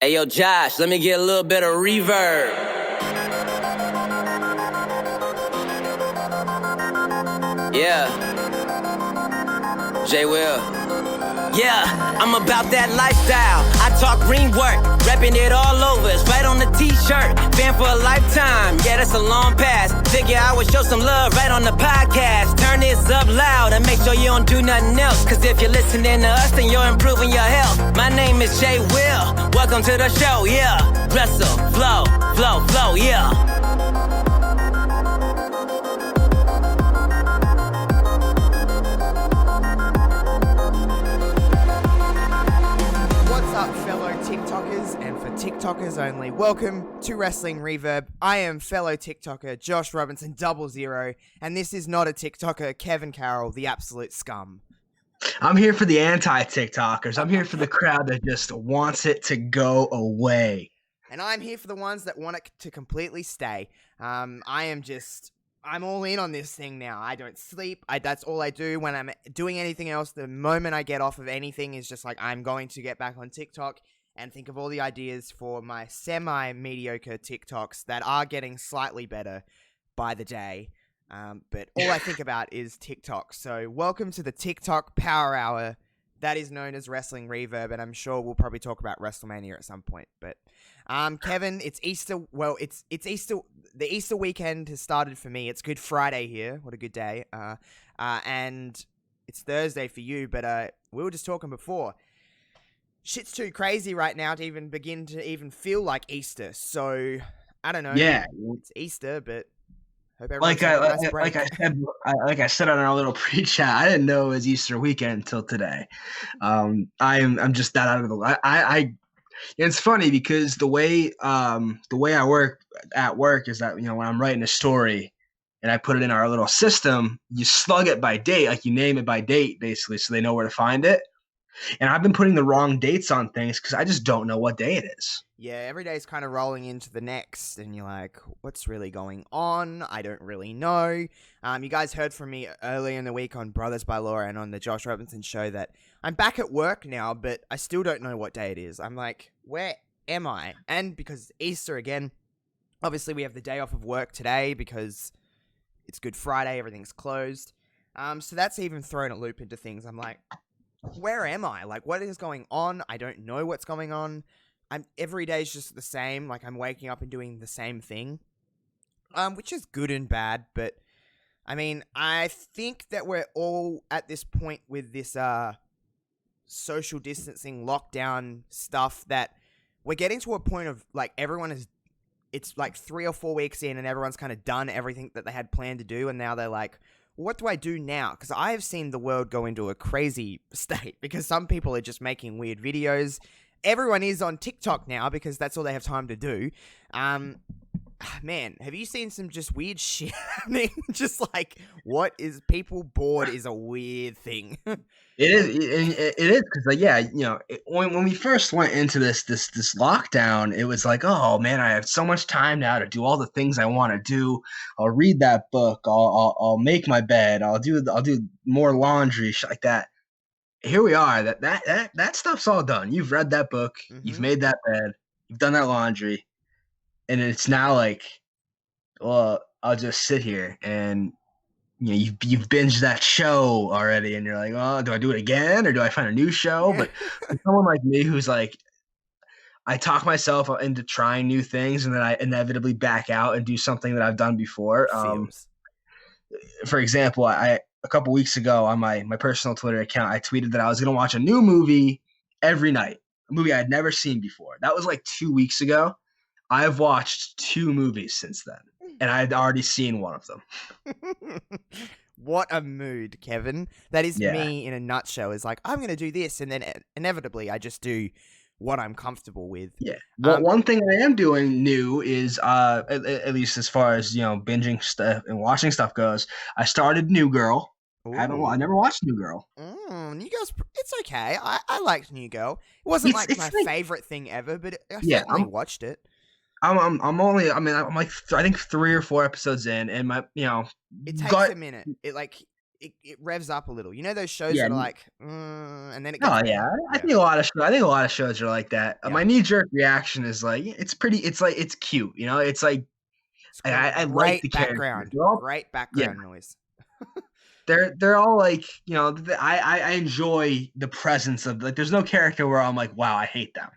Hey, yo, Josh, let me get a little bit of reverb. Yeah. J. Will. Yeah, I'm about that lifestyle. I talk green work, repping it all over. It's right on the t-shirt. Fan for a lifetime. Yeah, that's a long pass. Figure I would show some love right on the podcast. Turn this up loud and make sure you don't do nothing else. Cause if you're listening to us, then you're improving your health. My name is J. Will. Welcome to the show, yeah. Wrestle, flow, flow, flow, yeah. TikTokers, and for TikTokers only, welcome to Wrestling Reverb. I am fellow TikToker Josh Robinson 00, and this is not a TikToker, Kevin Carroll, the absolute scum. I'm here for the anti-TikTokers. I'm here for the crowd that just wants it to go away. And I'm here for the ones that want it to completely stay. I'm all in on this thing now. I don't sleep. That's all I do when I'm doing anything else. The moment I get off of anything is just like, I'm going to get back on TikTok and think of all the ideas for my semi-mediocre TikToks that are getting slightly better by the day. But all I think about is TikTok. So welcome to the TikTok Power Hour that is known as Wrestling Reverb, and I'm sure we'll probably talk about WrestleMania at some point. But Kevin, it's Easter. Well, it's Easter. The Easter weekend has started for me. It's Good Friday here. What a good day. And it's Thursday for you, but we were just talking before. Shit's too crazy right now to even begin to even feel like Easter. So, I don't know. Yeah. It's Easter, but hope like I said on our little pre-chat, I didn't know it was Easter weekend until today. I'm just that out of the way. It's funny because the way I work at work is that, when I'm writing a story and I put it in our little system, you slug it by date, like you name it by date basically, so they know where to find it. And I've been putting the wrong dates on things because I just don't know what day it is. Yeah, every day is kind of rolling into the next, and you're like, what's really going on? I don't really know. You guys heard from me earlier in the week on Brothers by Law and on the Josh Robinson show that I'm back at work now, but I still don't know what day it is. I'm like, where am I? And because Easter again, obviously we have the day off of work today because it's Good Friday, everything's closed. So that's even thrown a loop into things. I'm like, where am I? Like, what is going on? I don't know what's going on. Every day is just the same. Like, I'm waking up and doing the same thing, which is good and bad. But I mean, I think that we're all at this point with this social distancing lockdown stuff that we're getting to a point of like it's like 3 or 4 weeks in and everyone's kind of done everything that they had planned to do, and now they're like, what do I do now? Because I have seen the world go into a crazy state because some people are just making weird videos. Everyone is on TikTok now because that's all they have time to do. Man, have you seen some just weird shit happening? Just like, what is people bored is a weird thing. It is because when we first went into this lockdown, it was like, oh man, I have so much time now to do all the things I want to do. I'll read that book. I'll make my bed. I'll do more laundry, shit like that. Here we are. That stuff's all done. You've read that book. Mm-hmm. You've made that bed. You've done that laundry. And it's now like, well, I'll just sit here and you've binged that show already, and you're like, oh, do I do it again or do I find a new show? But for someone like me who's like, I talk myself into trying new things and then I inevitably back out and do something that I've done before. For example, a couple weeks ago on my personal Twitter account, I tweeted that I was going to watch a new movie every night, a movie I had never seen before. That was like 2 weeks ago. I've watched 2 movies since then, and I'd already seen one of them. What a mood, Kevin. That is me in a nutshell. Is like, I'm going to do this, and then inevitably I just do what I'm comfortable with. Yeah. Well, one thing I am doing new is, at least as far as, binging stuff and watching stuff goes, I started New Girl. I never watched New Girl. New Girl's, it's okay. I liked New Girl. It wasn't my favorite thing ever, but I certainly watched it. I'm like I think 3 or 4 episodes in, and my it takes a minute. it revs up a little. You know those shows Yeah. that are like, and then it gets. Oh yeah, I think a lot of shows. I think a lot of shows are like that. Yeah. My knee jerk reaction is like it's pretty. It's like it's cute. You know, it's like It's I great like the background. characters. Great background noise. They're all like, you know, I enjoy the presence of, like, there's no character where I'm like, wow, I hate them.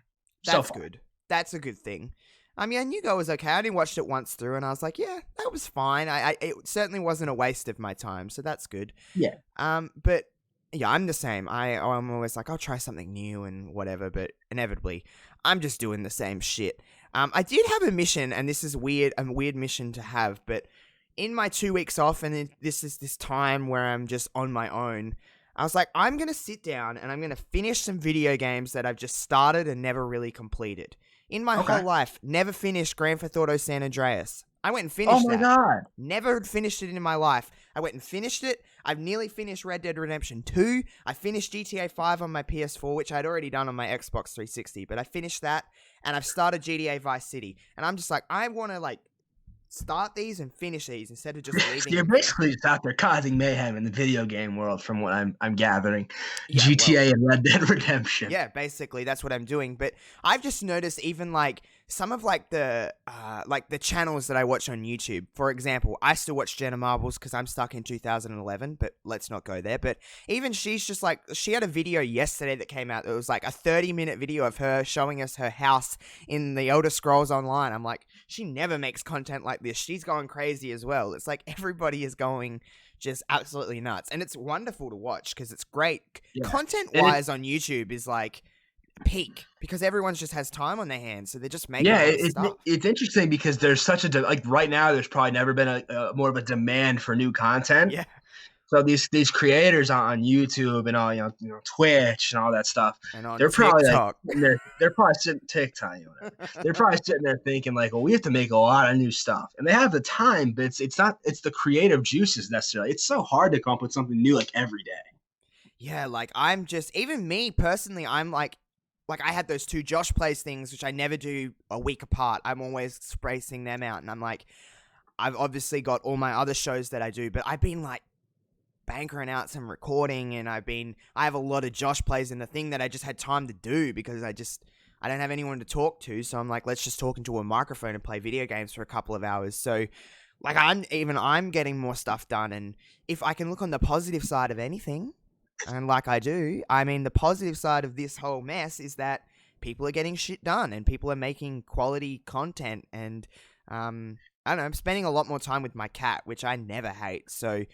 That's good. That's a good thing. I mean, I knew Go was okay. I only watched it once through, and I was like, yeah, that was fine. It certainly wasn't a waste of my time, so that's good. Yeah. But yeah, I'm the same. I'm always like, I'll try something new and whatever, but inevitably, I'm just doing the same shit. I did have a mission, and this is weird, a weird mission to have, but in my 2 weeks off, and this is this time where I'm just on my own, I was like, I'm going to sit down and I'm going to finish some video games that I've just started and never really completed. In my whole life, never finished Grand Theft Auto San Andreas. I went and finished that. Oh my God. Never finished it in my life. I went and finished it. I've nearly finished Red Dead Redemption 2. I finished GTA 5 on my PS4, which I'd already done on my Xbox 360, but I finished that, and I've started GTA Vice City. And I'm just like, I want to, like, start these and finish these instead of just leaving. You're basically just out there causing mayhem in the video game world, from what I'm gathering. Yeah, GTA and Red Dead Redemption. Yeah, basically that's what I'm doing. But I've just noticed even like some of like the channels that I watch on YouTube. For example, I still watch Jenna Marbles because I'm stuck in 2011. But let's not go there. But even she's just like, she had a video yesterday that came out. It was like a 30-minute video of her showing us her house in the Elder Scrolls Online. I'm like, she never makes content like this. She's going crazy as well. It's like everybody is going just absolutely nuts, and it's wonderful to watch because it's great. Yeah. Content-wise on YouTube is like peak because everyone just has time on their hands, so they're just making stuff. It's interesting because there's such a like right now there's probably never been a more of a demand for new content. Yeah. So these creators on YouTube and all, you know, Twitch and all that stuff, And on they're probably TikTok. like, they're probably sitting TikTok, you know, they're probably sitting there thinking like, well, we have to make a lot of new stuff, and they have the time, but it's not the creative juices necessarily. It's so hard to come up with something new like every day. Yeah, like I'm just, even me personally, I'm like I had those 2 Josh Plays things, which I never do a week apart. I'm always spacing them out, and I'm like, I've obviously got all my other shows that I do, but I've been like bankering out some recording, and I have a lot of Josh Plays in the thing that I just had time to do because I don't have anyone to talk to, so I'm like, let's just talk into a microphone and play video games for a couple of hours. So like I'm getting more stuff done, and if I can look on the positive side of anything, and like I do, I mean, the positive side of this whole mess is that people are getting shit done and people are making quality content, and I don't know, I'm spending a lot more time with my cat, which I never hate, so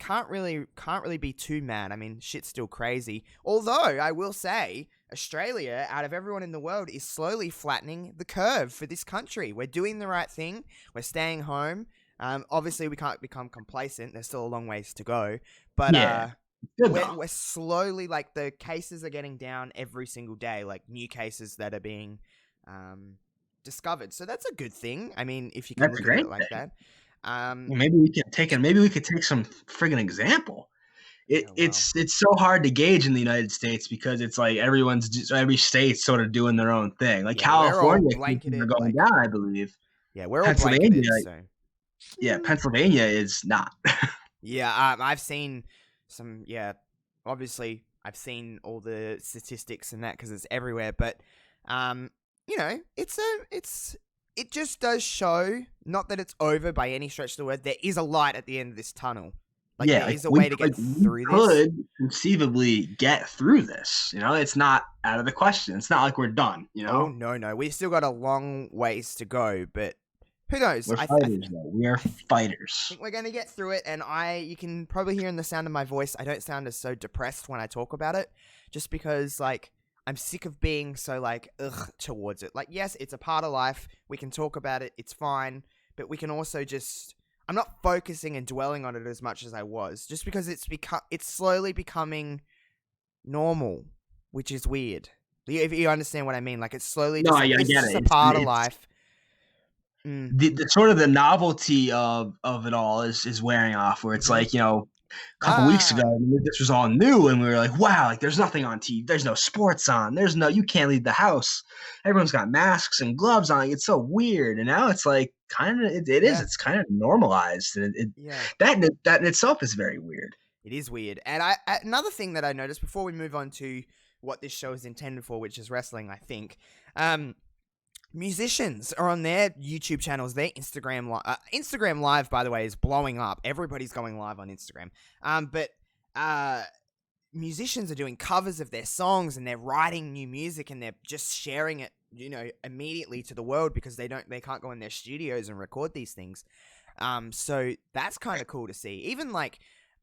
can't really be too mad. I mean, shit's still crazy. Although I will say, Australia, out of everyone in the world, is slowly flattening the curve for this country. We're doing the right thing. We're staying home. Obviously, we can't become complacent. There's still a long ways to go. But we're slowly, like, the cases are getting down every single day. Like, new cases that are being discovered. So that's a good thing. I mean, if you can look at it like that. Maybe we could take some friggin' example. It's so hard to gauge in the United States because it's like every state's sort of doing their own thing. Like California are going down, I believe. Yeah, we're all blanketed. Yeah, Pennsylvania is not. Yeah, I've seen some. Yeah, obviously I've seen all the statistics and that because it's everywhere. But you know, it just does show, not that it's over by any stretch of the word. There is a light at the end of this tunnel. Like, there is a way to get through this. We could conceivably get through this. You know, it's not out of the question. It's not like we're done, you know? Oh, no. We've still got a long ways to go, but who knows? We're fighters, though. We are fighters. I think we're going to get through it, and you can probably hear in the sound of my voice, I don't sound as so depressed when I talk about it, just because, like, I'm sick of being so, like, towards it. Like, yes, it's a part of life. We can talk about it. It's fine. But we can also just... I'm not focusing and dwelling on it as much as I was. Just because it's slowly becoming normal, which is weird. If you understand what I mean. Like, it's slowly just, it's just a part of life. The sort of the novelty of it all is wearing off, where it's like, you know, a couple weeks Ah, ago. And this was all new, and we were like, wow, like there's nothing on TV. There's no sports on. You can't leave the house. Everyone's got masks and gloves on. It's so weird. And now it's like kind of, it is. Yeah. It's kind of normalized. And yeah. that in itself is very weird. It is weird. And another thing that I noticed before we move on to what this show is intended for, which is wrestling, I think, musicians are on their YouTube channels, their Instagram Live, by the way, is blowing up. Everybody's going live on Instagram. But musicians are doing covers of their songs, and they're writing new music, and they're just sharing it, immediately to the world because they can't go in their studios and record these things. So that's kind of cool to see. Even like,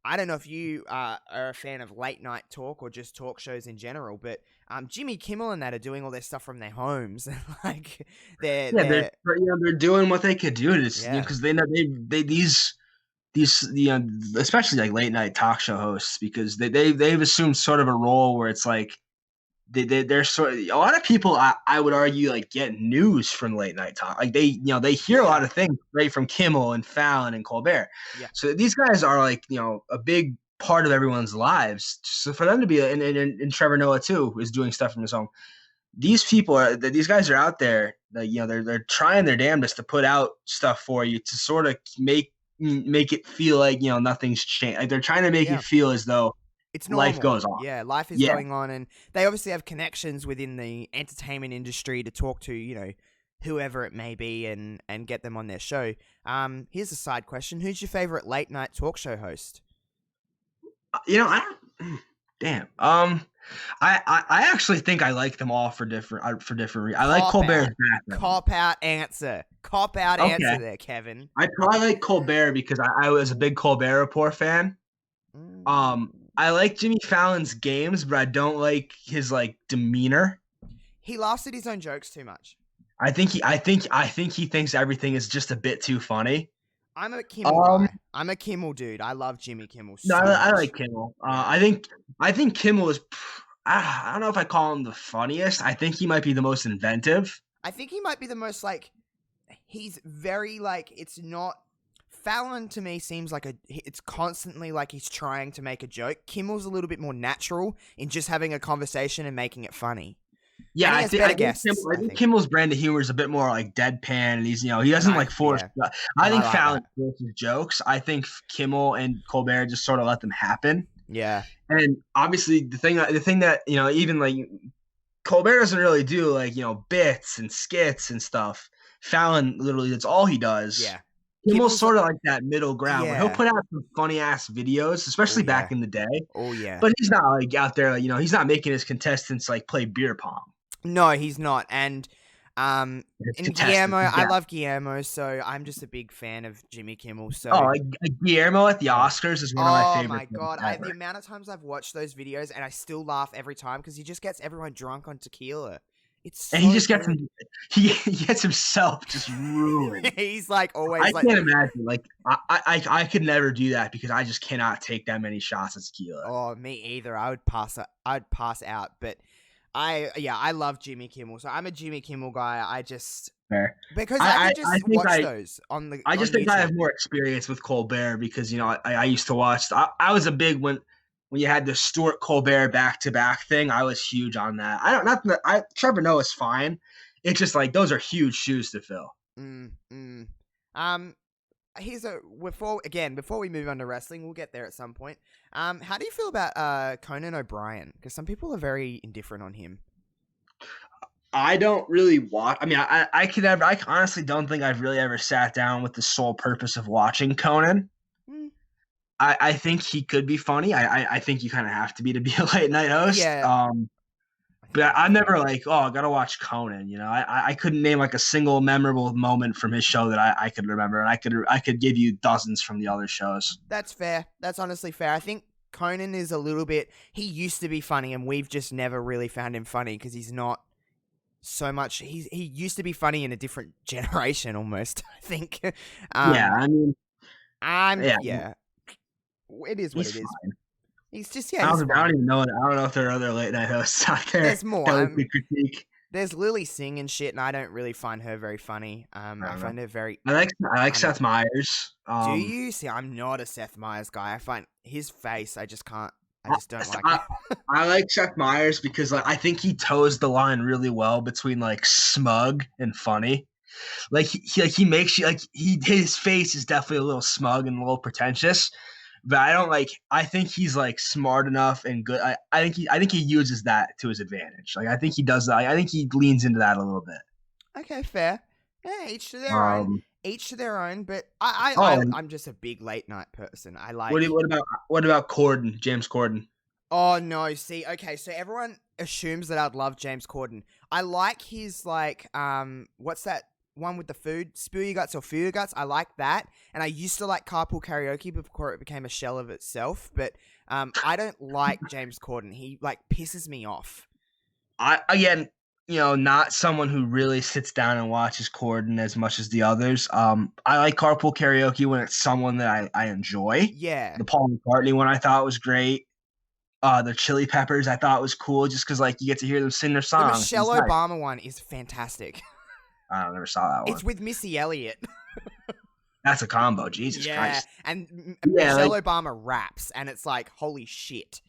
I don't know if you are a fan of late night talk or just talk shows in general, but Jimmy Kimmel and that are doing all their stuff from their homes. Like they're doing what they could do because they know these especially like late night talk show hosts, because they've assumed sort of a role where it's like they're sort of, a lot of people I would argue like get news from late night talk. Like they hear a lot of things right from Kimmel and Fallon and Colbert. Yeah. So these guys are like, a big part of everyone's lives. So for them to be and Trevor Noah too is doing stuff from his home. These guys are out there, they're trying their damnedest to put out stuff for you to sort of make it feel like, nothing's changed. Like they're trying to make it feel as though it's normal. Life goes on. Yeah, life is going on, and they obviously have connections within the entertainment industry to talk to, whoever it may be, and get them on their show. Here's a side question: who's your favorite late night talk show host? I actually think I like them all for different reasons. I like Colbert's background. Cop out answer there, Kevin. I probably like Colbert because I was a big Colbert Report fan. I like Jimmy Fallon's games, but I don't like his like demeanor. He laughs at his own jokes too much. I think he thinks everything is just a bit too funny. I'm a Kimmel guy. I'm a Kimmel dude. I love Jimmy Kimmel. I like Kimmel. I think Kimmel is. I don't know if I call him the funniest. I think he might be the most inventive. I think he might be the most like. He's very like. It's not. Fallon to me seems like it's constantly like he's trying to make a joke. Kimmel's a little bit more natural in just having a conversation and making it funny. Yeah, I think Kimmel's brand of humor is a bit more like deadpan, and he's he doesn't like force. Yeah. I think Fallon forces jokes. I think Kimmel and Colbert just sort of let them happen. Yeah, and obviously the thing that even like Colbert doesn't really do like bits and skits and stuff. Fallon literally that's all he does. Yeah. Kimmel's sort of like that middle ground where he'll put out some funny ass videos, especially back in the day. Oh yeah. But he's not like out there, like, he's not making his contestants like play beer pong. No, he's not. And Guillermo, I love Guillermo, so I'm just a big fan of Jimmy Kimmel. So Guillermo at the Oscars is one of my favorites. Oh my god, the amount of times I've watched those videos and I still laugh every time because he just gets everyone drunk on tequila. And he just gets himself just ruined. He's like always. I can't imagine. Like I could never do that because I just cannot take that many shots of tequila. Oh, me either. I'd pass out. But I love Jimmy Kimmel, so I'm a Jimmy Kimmel guy. Because I can just watch those on the. I just think YouTube. I have more experience with Colbert because I used to watch. I was a big one. When you had the Stewart Colbert back-to-back thing, I was huge on that. Trevor Noah's fine. It's just like those are huge shoes to fill. Before we move on to wrestling, we'll get there at some point. How do you feel about Conan O'Brien? Because some people are very indifferent on him. I don't really watch. I mean, I honestly don't think I've really ever sat down with the sole purpose of watching Conan. I think he could be funny. I think you kind of have to be a late night host. Yeah. But I'm never like, I gotta watch Conan. I couldn't name like a single memorable moment from his show that I could remember, and I could give you dozens from the other shows. That's fair. That's honestly fair. I think Conan is a little bit. He used to be funny, and we've just never really found him funny because he's not so much. He used to be funny in a different generation, almost. I think. It is what it is. Fine. He's just I don't even know. I don't know if there are other late night hosts out there. There's more. That would be critique. There's Lily Singh and shit, and I don't really find her very funny. I don't know. find her very. I like funny. Seth Meyers. Do you see? I'm not a Seth Meyers guy. I find his face. I just can't. I just don't like it. I like Seth Meyers because like I think he toes the line really well between like smug and funny. Like he makes you like his face is definitely a little smug and a little pretentious, but I don't like. I think he's like smart enough and good. I think he uses that to his advantage. Like I think he does that. I think he leans into that a little bit. Okay, fair. Yeah, each to their own. Each to their own. But I'm just a big late night person. I like. What about Corden? James Corden. Oh no! See, okay, so everyone assumes that I'd love James Corden. I like his like what's that one with the food? Spill Your Guts or Feel Your Guts. I like that, and I used to like Carpool Karaoke before it became a shell of itself. But I don't like James Corden. He like pisses me off. Again, not someone who really sits down and watches Corden as much as the others. I like Carpool Karaoke when it's someone that I enjoy. Yeah. The Paul McCartney one I thought was great. The Chili Peppers I thought was cool just because like you get to hear them sing their songs. The Michelle Obama one is fantastic. I never saw that one. It's with Missy Elliott. That's a combo. Jesus Christ. And Michelle Obama raps, and it's like, holy shit.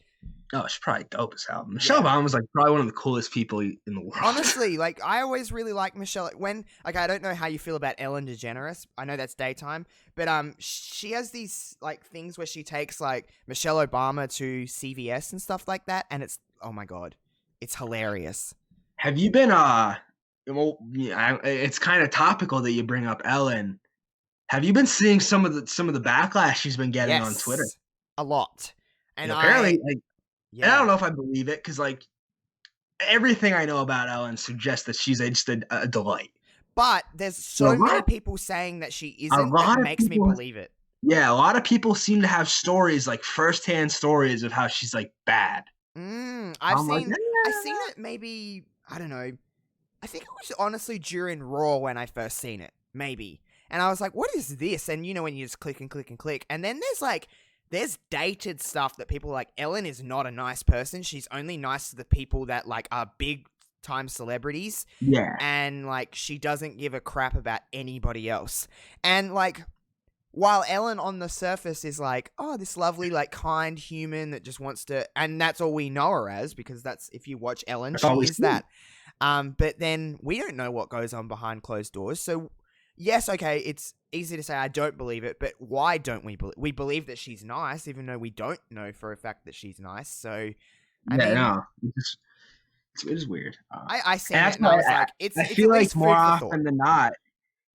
Oh, she's probably dope as hell. Michelle Obama was like probably one of the coolest people in the world. Honestly, like I always really like Michelle. When like I don't know how you feel about Ellen DeGeneres. I know that's daytime, but she has these like things where she takes like Michelle Obama to CVS and stuff like that, and it's oh my god, it's hilarious. Have you been it's kind of topical that you bring up Ellen. Have you been seeing some of the backlash she's been getting on Twitter? A lot. And apparently and I don't know if I believe it because like everything I know about Ellen suggests that she's just a delight. But there's so many people saying that she isn't that makes me believe it. Yeah, a lot of people seem to have stories, like firsthand stories of how she's like bad. I've seen it maybe, I don't know. I think it was honestly during Raw when I first seen it, maybe. And I was like, what is this? And when you just click and click and click. And then there's dated stuff that people are like, Ellen is not a nice person. She's only nice to the people that like are big time celebrities. Yeah. And like, she doesn't give a crap about anybody else. And like, while Ellen on the surface is like, oh, this lovely, like kind human that just wants to, and that's all we know her as, because that's, if you watch Ellen, she is that. But then we don't know what goes on behind closed doors. So yes, okay, it's easy to say I don't believe it, but why don't we believe? We believe that she's nice, even though we don't know for a fact that she's nice. So, I mean, it is weird. I see it and I was like, I feel like more often than not,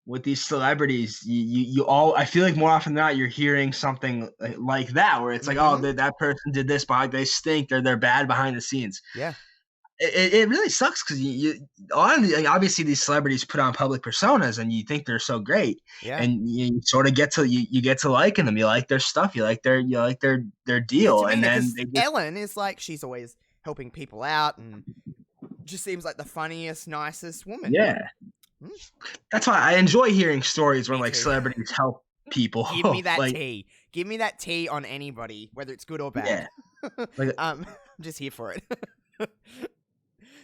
with these celebrities, I feel like more often than not, you're hearing something like that, where it's like, oh, that person did this, but they stink, they're bad behind the scenes. Yeah. It really sucks because obviously these celebrities put on public personas and you think they're so great, and you sort of get to liking them. You like their stuff. You like their deal. And then Ellen is like, she's always helping people out and just seems like the funniest, nicest woman. Yeah, that's why I enjoy hearing stories where like celebrities help people. Give me that tea. Give me that tea on anybody, whether it's good or bad. Yeah. I'm just here for it.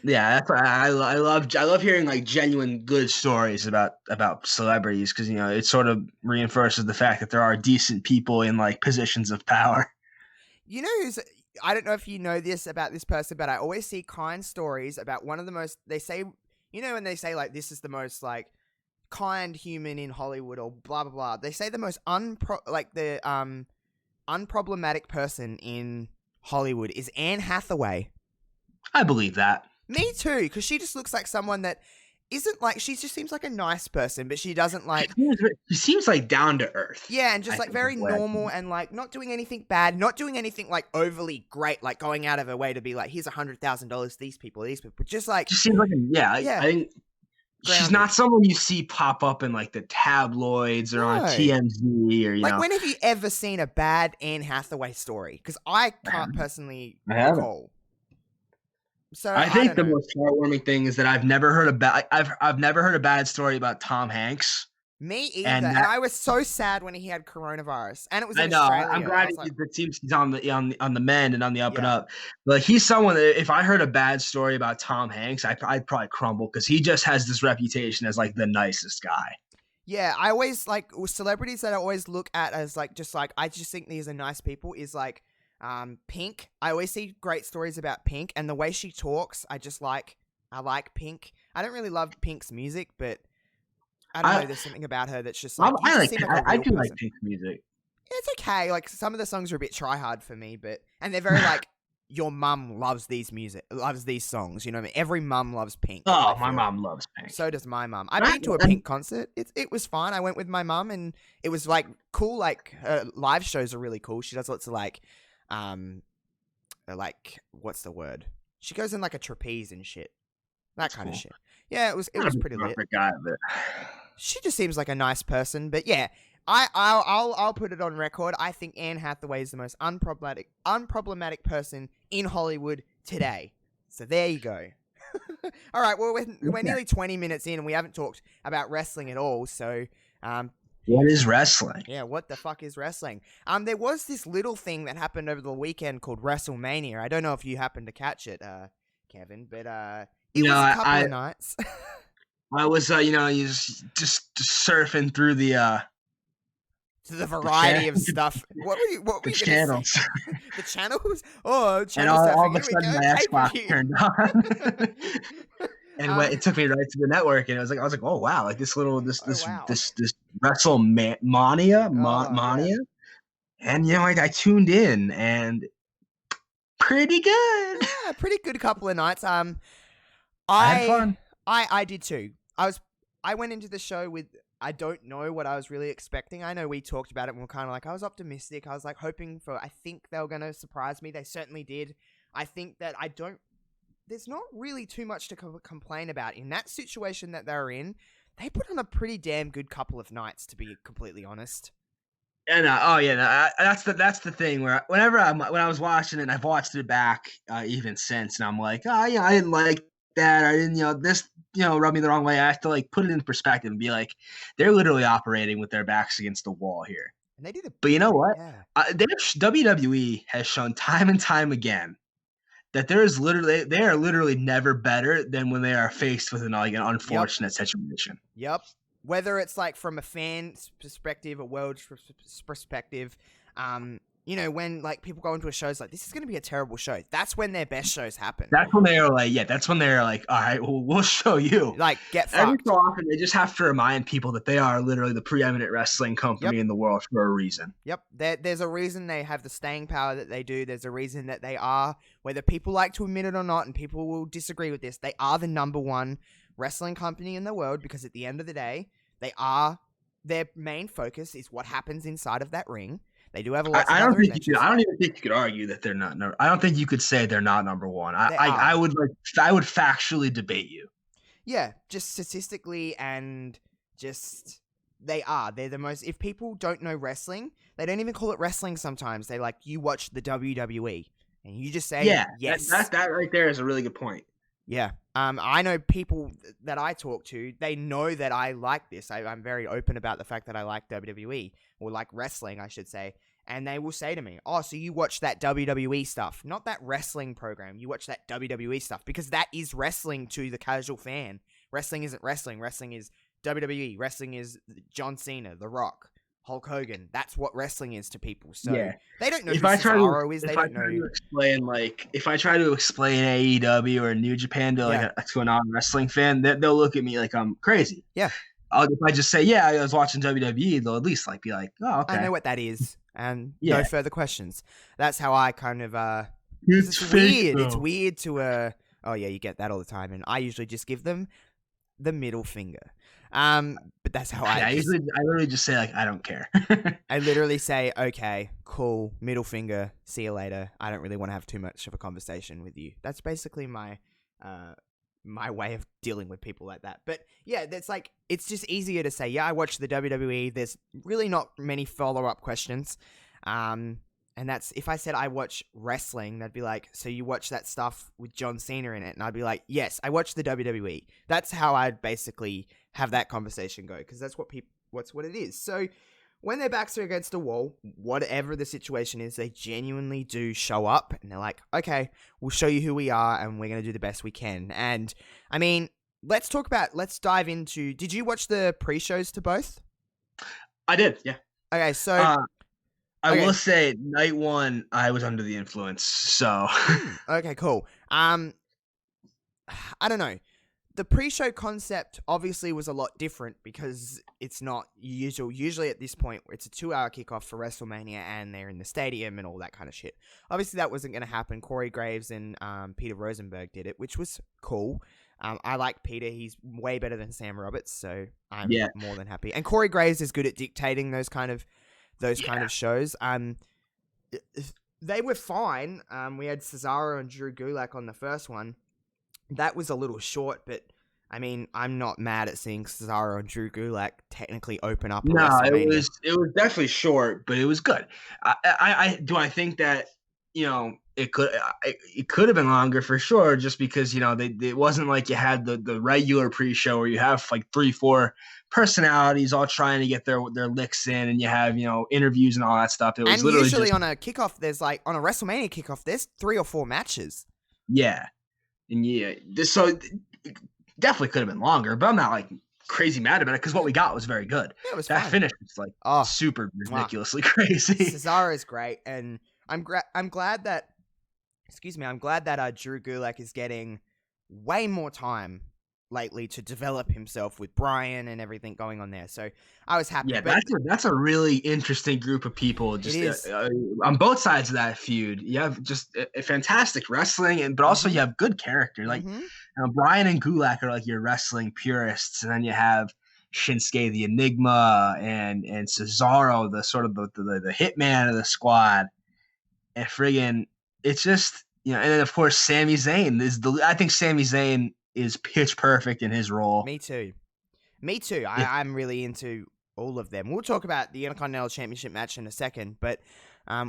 Yeah, that's why I love hearing like genuine good stories about celebrities because it sort of reinforces the fact that there are decent people in like positions of power. I don't know if you know this about this person, but I always see kind stories about one of the most. They say, when they say like this is the most like kind human in Hollywood or blah blah blah. They say the most unproblematic person in Hollywood is Anne Hathaway. I believe that. Me too, because she just looks like someone that isn't like, she just seems like a nice person, but she doesn't like... She seems like down to earth. Yeah, and just like very normal and like not doing anything bad, not doing anything like overly great, like going out of her way to be like, here's $100,000 to these people, just like... She seems like, I think she's not someone you see pop up in like the tabloids or on TMZ or, like, when have you ever seen a bad Anne Hathaway story? Because I can't personally recall. So I think the most heartwarming thing is that I've never heard a bad story about Tom Hanks Me either. And And that, I was so sad when he had coronavirus, and it was I in know. Australia. I'm I glad was like, it seems he's on the mend and on the up and Yeah. up. But he's someone that if I heard a bad story about Tom Hanks, I'd probably crumble because he just has this reputation as like the nicest guy. yeah, I always like celebrities that I always look at as like just like I just think these are nice people is like Pink. I always see great stories about Pink and the way she talks. I like Pink. I don't really love Pink's music, but I don't know. There's something about her that's just like you just seem like a I real do person. like Pink's music. It's okay. Like some of the songs are a bit try hard for me, and they're very like your mum loves these songs. You know what I mean? Every mum loves Pink. Oh, my mom loves Pink. So does my mum. I've been to a Pink concert. It was fun. I went with my mum, and it was like cool. Like her live shows are really cool. She does lots of like what's the word? She goes in like a trapeze and shit. That kind of shit. Yeah, it was pretty lit. Guy, but... She just seems like a nice person, but yeah, I'll put it on record. I think Anne Hathaway is the most unproblematic person in Hollywood today. So there you go. All right, well we're nearly 20 minutes in and we haven't talked about wrestling at all. So what is wrestling? Yeah, what the fuck is wrestling? There was this little thing that happened over the weekend called WrestleMania. I don't know if you happened to catch it, Kevin, but it was a couple of nights. I was, just surfing through the variety of stuff. What were you channels? The channels? Oh, and all of a sudden my Xbox turned on, and it took me right to the network, and I was like, oh wow, like this WrestleMania, Mania, and I tuned in, and pretty good. Yeah, pretty good couple of nights. I had fun. I did too. I went into the show with I don't know what I was really expecting. I know we talked about it and we're kind of like I was optimistic. I was like hoping for I think they were going to surprise me. They certainly did. I think that there's not really too much to complain about in that situation that they're in. They put on a pretty damn good couple of nights, to be completely honest. And that's the thing where when I was watching it, and I've watched it back even since, and I'm like, I didn't like that. I didn't, this, rubbed me the wrong way. I have to like put it in perspective and be like, they're literally operating with their backs against the wall here. And they did it. But you know what? Yeah. WWE has shown time and time again that they are literally never better than when they are faced with an unfortunate situation. Yep. Whether it's like from a fan's perspective, a world's perspective, when like people go into a show, it's like, this is going to be a terrible show. That's when their best shows happen. That's when they're like, all right, well, we'll show you. Like, get fucked. Every so often, they just have to remind people that they are literally the preeminent wrestling company in the world for a reason. Yep. There's a reason they have the staying power that they do. There's a reason that they are, whether people like to admit it or not, and people will disagree with this, they are the number one wrestling company in the world, because at the end of the day, their main focus is what happens inside of that ring. They do have a lot of I don't even think you could argue that they're not. I don't think you could say they're not number one. I would factually debate you. Yeah, just statistically and just they are. They're the most. If people don't know wrestling, they don't even call it wrestling. Sometimes they like you watch the WWE and you just say yes. That right there is a really good point. Yeah. I know people that I talk to, they know that I like this. I'm very open about the fact that I like WWE, or like wrestling, I should say. And they will say to me, oh, so you watch that WWE stuff, not that wrestling program. You watch that WWE stuff, because that is wrestling to the casual fan. Wrestling isn't wrestling. Wrestling is WWE. Wrestling is John Cena, The Rock, Hulk Hogan. That's what wrestling is to people. So they don't know who Cesaro is. They don't know. If I try to explain AEW or New Japan to a non-wrestling fan, they'll look at me like I'm crazy. Yeah. If I just say, I was watching WWE, they'll at least be like, oh, okay. I know what that is. And no further questions. That's how I kind of it's weird. It's weird to you get that all the time, and I usually just give them the middle finger. But that's how I literally just say I don't care. I literally say, okay, cool, middle finger, see you later. I don't really want to have too much of a conversation with you. That's basically my way of dealing with people like that. But yeah, that's it's just easier to say, I watch the WWE. There's really not many follow-up questions. And that's, if I said I watch wrestling, they'd be like, so you watch that stuff with John Cena in it? And I'd be like, yes, I watch the WWE. That's how I'd basically have that conversation go, because that's what what it is. So when their backs are against a wall, whatever the situation is, they genuinely do show up, and they're like, okay, we'll show you who we are, and we're going to do the best we can. And I mean, let's dive into, did you watch the pre-shows to both? I did, yeah. Okay, so I will say, night one, I was under the influence, so. Okay, cool. I don't know. The pre-show concept obviously was a lot different because it's not usual. Usually at this point, it's a 2-hour kickoff for WrestleMania, and they're in the stadium and all that kind of shit. Obviously, that wasn't going to happen. Corey Graves and Peter Rosenberg did it, which was cool. I like Peter. He's way better than Sam Roberts, so I'm more than happy. And Corey Graves is good at dictating those kind of shows. They were fine. We had Cesaro and Drew Gulak on the first one. That was a little short, but I mean, I'm not mad at seeing Cesaro and Drew Gulak technically open up. WrestleMania. It was definitely short, but it was good. I think that, you know, it could have been longer for sure, just because, you know, it wasn't like you had the regular pre-show where you have like 3-4 personalities all trying to get their licks in, and you have, you know, interviews and all that stuff. It was and literally usually on a kickoff, on a WrestleMania kickoff, there's 3 or 4 matches. Yeah. And so it definitely could have been longer, but I'm not like crazy mad about it because what we got was very good. Yeah, it was that fun. finish was like super ridiculously crazy. Cesaro is great, and I'm glad that Drew Gulak is getting way more time lately to develop himself with Bryan and everything going on there. So I was happy. Yeah, that's a really interesting group of people. Just on both sides of that feud, you have just a fantastic wrestling, but also you have good character. Like Bryan and Gulak are like your wrestling purists, and then you have Shinsuke the Enigma and Cesaro, the sort of the hitman of the squad, and friggin' it's just, you know, and then of course Sami Zayn I think Sami Zayn is pitch perfect in his role. Me too. I'm really into all of them. We'll talk about the Intercontinental Championship match in a second, but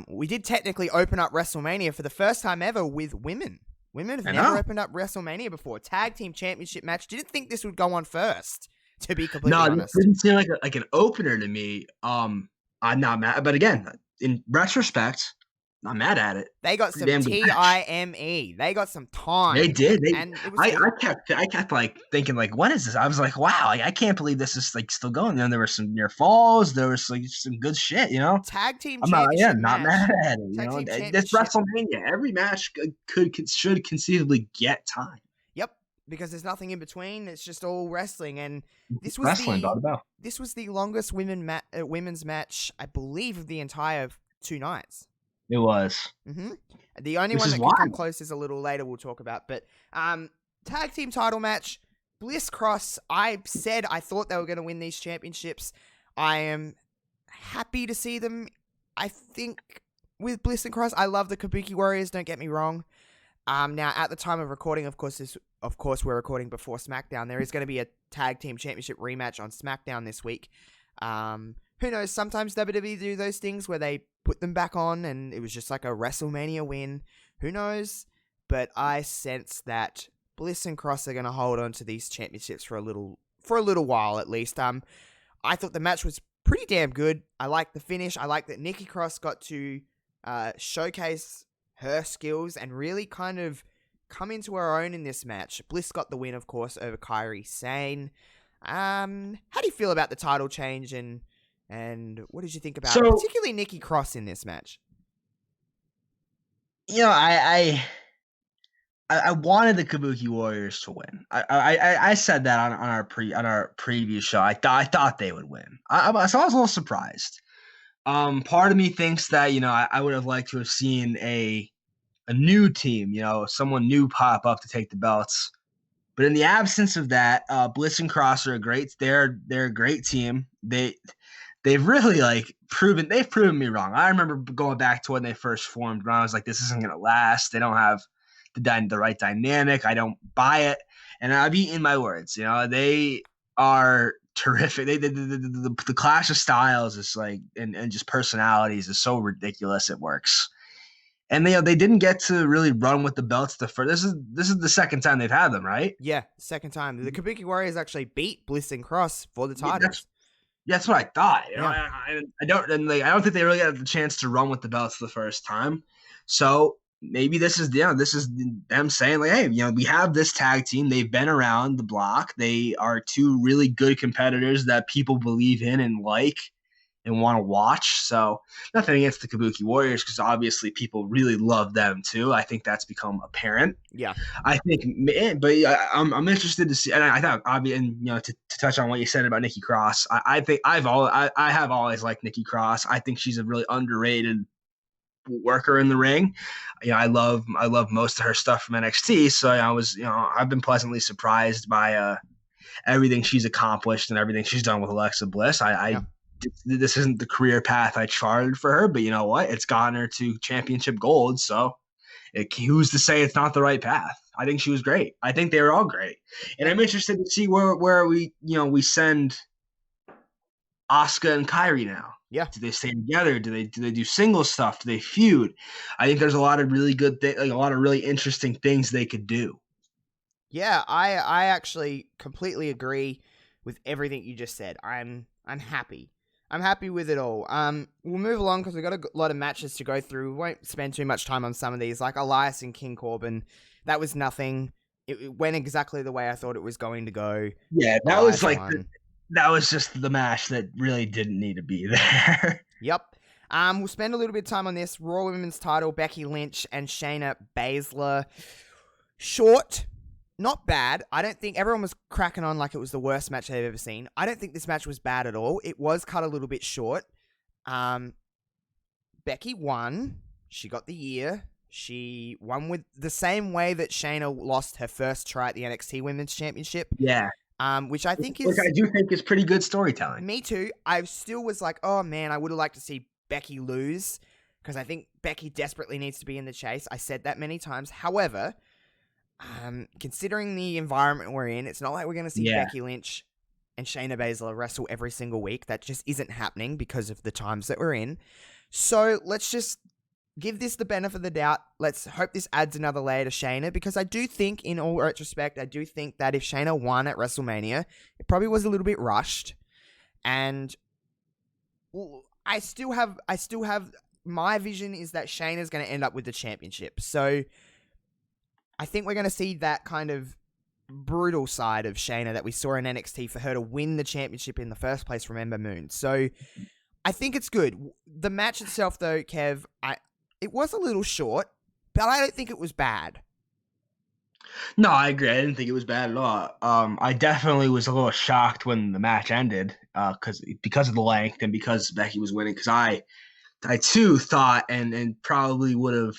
we did technically open up WrestleMania for the first time ever with women. Women have never opened up WrestleMania before. Tag Team Championship match. Didn't think this would go on first, to be completely honest. No, it didn't seem like an opener to me. I'm not mad, but again, in retrospect, not mad at it. They got some time. They got some time. They did. And it was I kept like thinking like, what is this? I was like, wow, like, I can't believe this is like still going. And there were some near falls. There was like some good shit, you know. Tag Team Championship. Not mad at it. You know, this WrestleMania, every match should conceivably get time. Yep, because there's nothing in between. It's just all wrestling, and this was the longest women's match, I believe, of the entire 2 nights. It was. The only one that can come close is a little later we'll talk about. But tag team title match, Bliss Cross. I said I thought they were going to win these championships. I am happy to see them. I think with Bliss and Cross, I love the Kabuki Warriors, don't get me wrong. Now, at the time of recording, of course, we're recording before SmackDown. There is going to be a tag team championship rematch on SmackDown this week. Who knows? Sometimes WWE do those things where they put them back on and it was just like a WrestleMania win. Who knows? But I sense that Bliss and Cross are going to hold on to these championships for a little while at least. I thought the match was pretty damn good. I like the finish. I like that Nikki Cross got to showcase her skills and really kind of come into her own in this match. Bliss got the win, of course, over Kairi Sane. How do you feel about the title change and what did you think about particularly Nikki Cross in this match? You know, I wanted the Kabuki Warriors to win. I said that on our preview show. I thought they would win. So I was a little surprised. Part of me thinks that, you know, I would have liked to have seen a new team, you know, someone new pop up to take the belts. But in the absence of that, Bliss and Cross are they're a great team. They've really proven me wrong. I remember going back to when they first formed, when I was like, this isn't gonna last. They don't have the right dynamic. I don't buy it. And I've eaten my words. You know, they are terrific. The clash of styles is like, and just personalities is so ridiculous. It works. And they didn't get to really run with the belts the first. This is the second time they've had them, right? Yeah, second time. The Kabuki Warriors actually beat Bliss and Cross for the Yeah, titles. that's what I thought. You know, Yeah. I don't think they really got the chance to run with the belts the first time. So maybe this is them saying like, hey, we have this tag team. They've been around the block. They are two really good competitors that people believe in and like and want to watch. So nothing against the Kabuki Warriors, because obviously people really love them too. I think that's become apparent. Yeah. I think, but I'm interested to see, and I thought, and to touch on what you said about Nikki Cross, I think I have always liked Nikki Cross. I think she's a really underrated worker in the ring. I love most of her stuff from NXT. So I've been pleasantly surprised by everything she's accomplished and everything she's done with Alexa Bliss. This isn't the career path I charted for her, but you know what? It's gotten her to championship gold. So who's to say it's not the right path? I think she was great. I think they were all great. And I'm interested to see where we send Asuka and Kairi now. Yeah. Do they stay together? Do they do single stuff? Do they feud? I think there's a lot of really good things, like a lot of really interesting things they could do. Yeah, I actually completely agree with everything you just said. I'm happy. I'm happy with it all. We'll move along because we've got a lot of matches to go through. We won't spend too much time on some of these, like Elias and King Corbin. That was nothing. It went exactly the way I thought it was going to go. Yeah, that Elias was like won. that was just the match that really didn't need to be there. Yep. We'll spend a little bit of time on this. Raw Women's title, Becky Lynch and Shayna Baszler. Short. Not bad. I don't think everyone was cracking on like it was the worst match they've ever seen. I don't think this match was bad at all. It was cut a little bit short. Becky won. She got the year. She won with the same way that Shayna lost her first try at the NXT Women's Championship. Yeah. Which I think is... Which I do think is pretty good storytelling. Me too. I still was like, oh man, I would have liked to see Becky lose because I think Becky desperately needs to be in the chase. I said that many times. However... considering the environment we're in, it's not like we're going to see Becky Lynch and Shayna Baszler wrestle every single week. That just isn't happening because of the times that we're in. So let's just give this the benefit of the doubt. Let's hope this adds another layer to Shayna, because I do think, in all retrospect, I do think that if Shayna won at WrestleMania, it probably was a little bit rushed. And I still have my vision is that Shayna's going to end up with the championship. So I think we're going to see that kind of brutal side of Shayna that we saw in NXT for her to win the championship in the first place from Ember Moon. So I think it's good. The match itself, though, Kev, it was a little short, but I don't think it was bad. No, I agree. I didn't think it was bad at all. I definitely was a little shocked when the match ended because of the length and because Becky was winning. Because I too thought and probably would have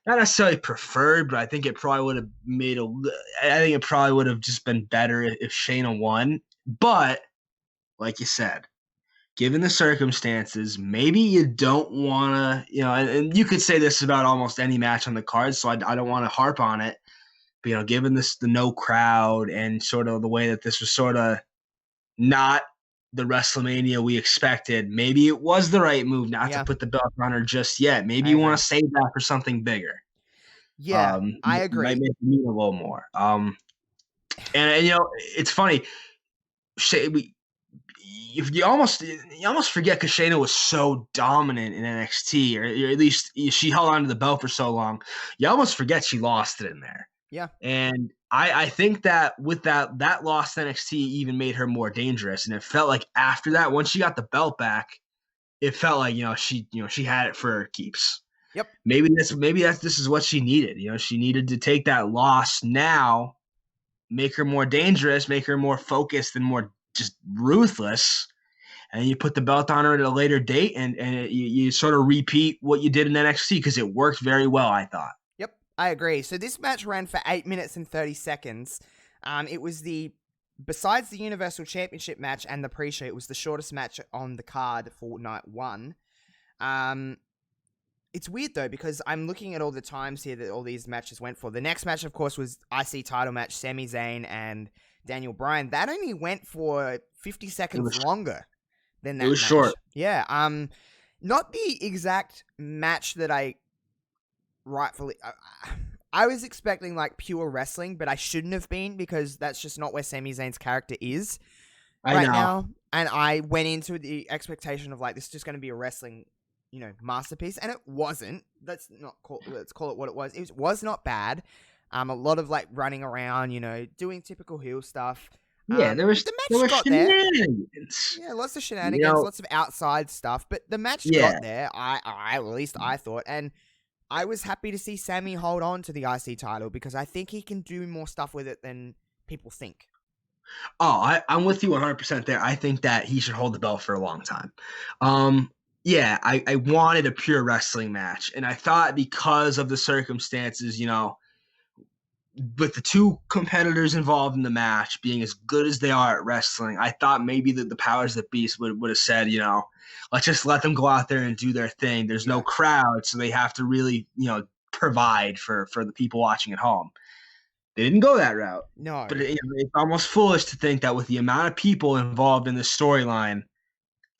not necessarily preferred, but I think it probably would have just been better if Shayna won. But like you said, given the circumstances, maybe you don't want to, and you could say this about almost any match on the card, so I don't want to harp on it. But, given the no crowd and sort of the way that this was sort of not the WrestleMania we expected, maybe it was the right move not to put the belt on her just yet. Maybe you want to save that for something bigger. Yeah, I agree. Might make it mean a little more. And it's funny. You almost forget because Shayna was so dominant in NXT, or at least she held on to the belt for so long. You almost forget she lost it in there. Yeah. And I think that with that loss to NXT even made her more dangerous. And it felt like after that, once she got the belt back, it felt like, she had it for keeps. Yep. Maybe this is what she needed. She needed to take that loss now, make her more dangerous, make her more focused and more just ruthless. And you put the belt on her at a later date and you sort of repeat what you did in NXT because it worked very well, I thought. I agree. So this match ran for 8 minutes and 30 seconds. It was besides the Universal Championship match and the pre-show, it was the shortest match on the card for night one. It's weird though, because I'm looking at all the times here that all these matches went for. The next match, of course, was IC title match, Sami Zayn and Daniel Bryan, that only went for 50 seconds longer than that It was match. short. Yeah. Not the exact match that I rightfully. I was expecting like pure wrestling, but I shouldn't have been because that's just not where Sami Zayn's character is I know. now. And I went into the expectation of like this is just going to be a wrestling, masterpiece, and it wasn't. Let's call it what it was. It was not bad. A lot of like running around, doing typical heel stuff. Yeah, there was shenanigans. Yeah, lots of shenanigans, lots of outside stuff, but the match got there. At least I thought, and I was happy to see Sami hold on to the IC title because I think he can do more stuff with it than people think. Oh, I'm with you 100% there. I think that he should hold the belt for a long time. Yeah, I wanted a pure wrestling match, and I thought because of the circumstances, with the two competitors involved in the match being as good as they are at wrestling, I thought maybe that the powers that be would have said, let's just let them go out there and do their thing. There's no crowd, so they have to really, provide for the people watching at home. They didn't go that route. No. But it's almost foolish to think that with the amount of people involved in the storyline,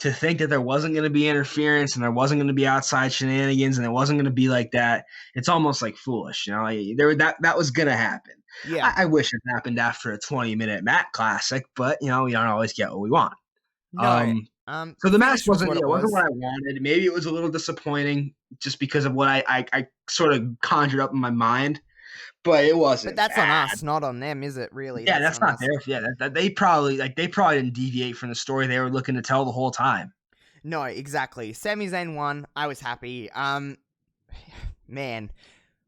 to think that there wasn't going to be interference and there wasn't going to be outside shenanigans and it wasn't going to be like that, it's almost like foolish. That was going to happen. Yeah. I wish it happened after a 20-minute Matt Classic, but, we don't always get what we want. No. So the match wasn't what what I wanted. Maybe it was a little disappointing just because of what I sort of conjured up in my mind. But it wasn't. But that's bad. on us, not on them, is it? Really? Yeah, that's not their. Yeah, they probably didn't deviate from the story they were looking to tell the whole time. No, exactly. Sami Zayn won. I was happy. Man,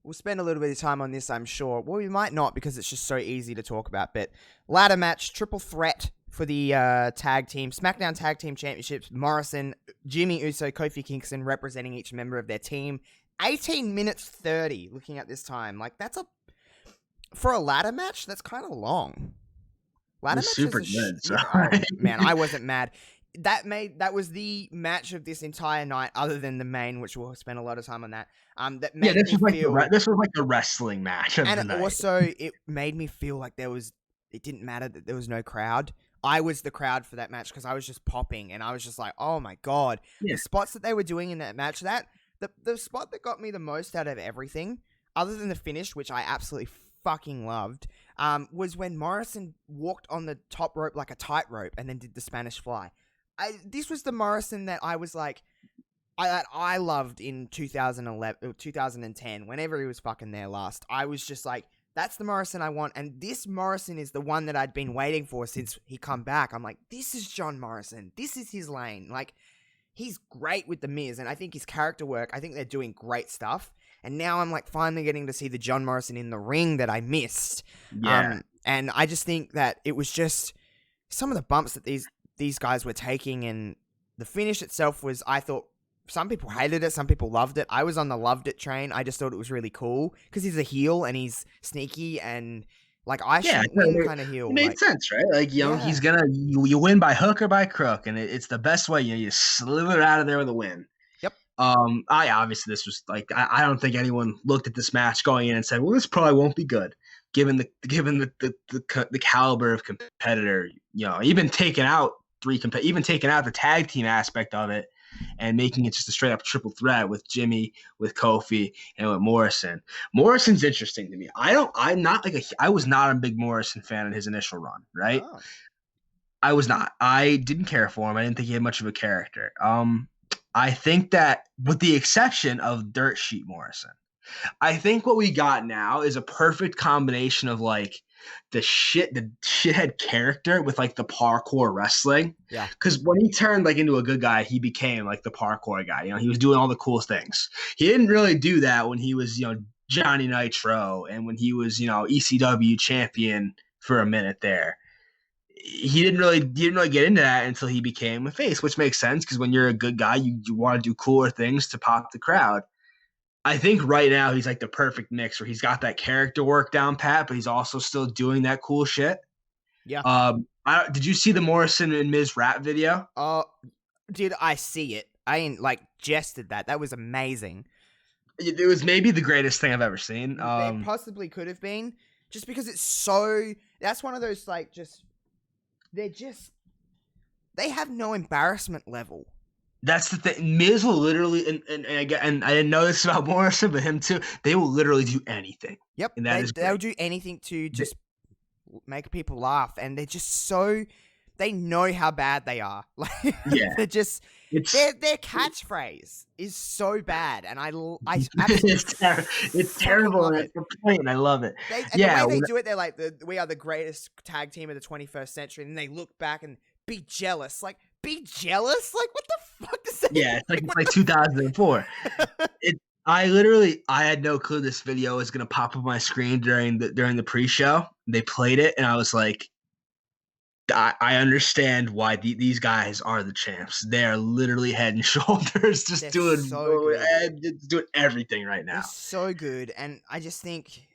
we'll spend a little bit of time on this, I'm sure. Well, we might not because it's just so easy to talk about. But ladder match, triple threat for the tag team, SmackDown Tag Team Championships. Morrison, Jimmy Uso, Kofi Kingston representing each member of their team. 18 minutes 30. Looking at this time, like for a ladder match, that's kind of long. Ladder match super good. So. Man, I wasn't mad. That was the match of this entire night, other than the main, which we'll spend a lot of time on that. This was like the wrestling match of the night. Also, it made me feel like it didn't matter that there was no crowd. I was the crowd for that match because I was just popping, and I was just like, oh my god, the spots that they were doing in that match, the spot that got me the most out of everything, other than the finish, which I absolutely fucking loved, was when Morrison walked on the top rope like a tightrope and then did the Spanish fly. This was the Morrison that I was like, I loved in 2011 or 2010, whenever he was fucking there last. I was just like, that's the Morrison I want, and this Morrison is the one that I'd been waiting for since he come back. I'm like, this is John Morrison. This is his lane. Like, he's great with The Miz, and I think his character work, I think they're doing great stuff. And now I'm like finally getting to see the John Morrison in the ring that I missed. Yeah. And I just think that it was just some of the bumps that these guys were taking, and the finish itself was, I thought, some people hated it, some people loved it. I was on the loved it train. I just thought it was really cool because he's a heel and he's sneaky and like I shouldn't win kind of heel. It made sense, right? Like, he's gonna you win by hook or by crook, and it's the best way. You slither out of there with a win. Yep. Obviously this was like I don't think anyone looked at this match going in and said, well, this probably won't be good, given the caliber of competitor. Even taking out the tag team aspect of it, and making it just a straight up triple threat with Jimmy, with Kofi, and with Morrison. Morrison's interesting to me. I was not a big Morrison fan in his initial run, right? Oh. I was not. I didn't care for him. I didn't think he had much of a character. I think that with the exception of Dirt Sheet Morrison, I think what we got now is a perfect combination of like the shithead character with like the parkour wrestling. Yeah. Because when he turned like into a good guy, he became like the parkour guy. He was doing all the cool things. He didn't really do that when he was, Johnny Nitro and when he was, ECW champion for a minute there. He didn't really get into that until he became a face, which makes sense because when you're a good guy, you want to do cooler things to pop the crowd. I think right now he's like the perfect mix where he's got that character work down pat, but he's also still doing that cool shit. Yeah. Did you see the Morrison and Miz rap video? Did I see it? I ain't jested that. That was amazing. It was maybe the greatest thing I've ever seen. It possibly could have been, just because it's so that's one of those like they have no embarrassment level. That's the thing. Miz will literally, and I didn't know this about Morrison, but him too. They will literally do anything. Yep, And that they'll do anything to just make people laugh, and they're just so they know how bad they are. Like, Yeah. they're just their catchphrase is so bad, and I absolutely it's terrible, and it's the point, and I love it. The way they do it, they're like, we are the greatest tag team of the 21st century, and then they look back and be jealous. Like, be jealous? Like, what the fuck does that mean? Yeah, it's like 2004. I had no clue this video was gonna pop up on my screen during the pre-show. They played it, and I was like, I understand why these guys are the champs. They are literally head and shoulders, just doing everything right now. They're so good, and I just think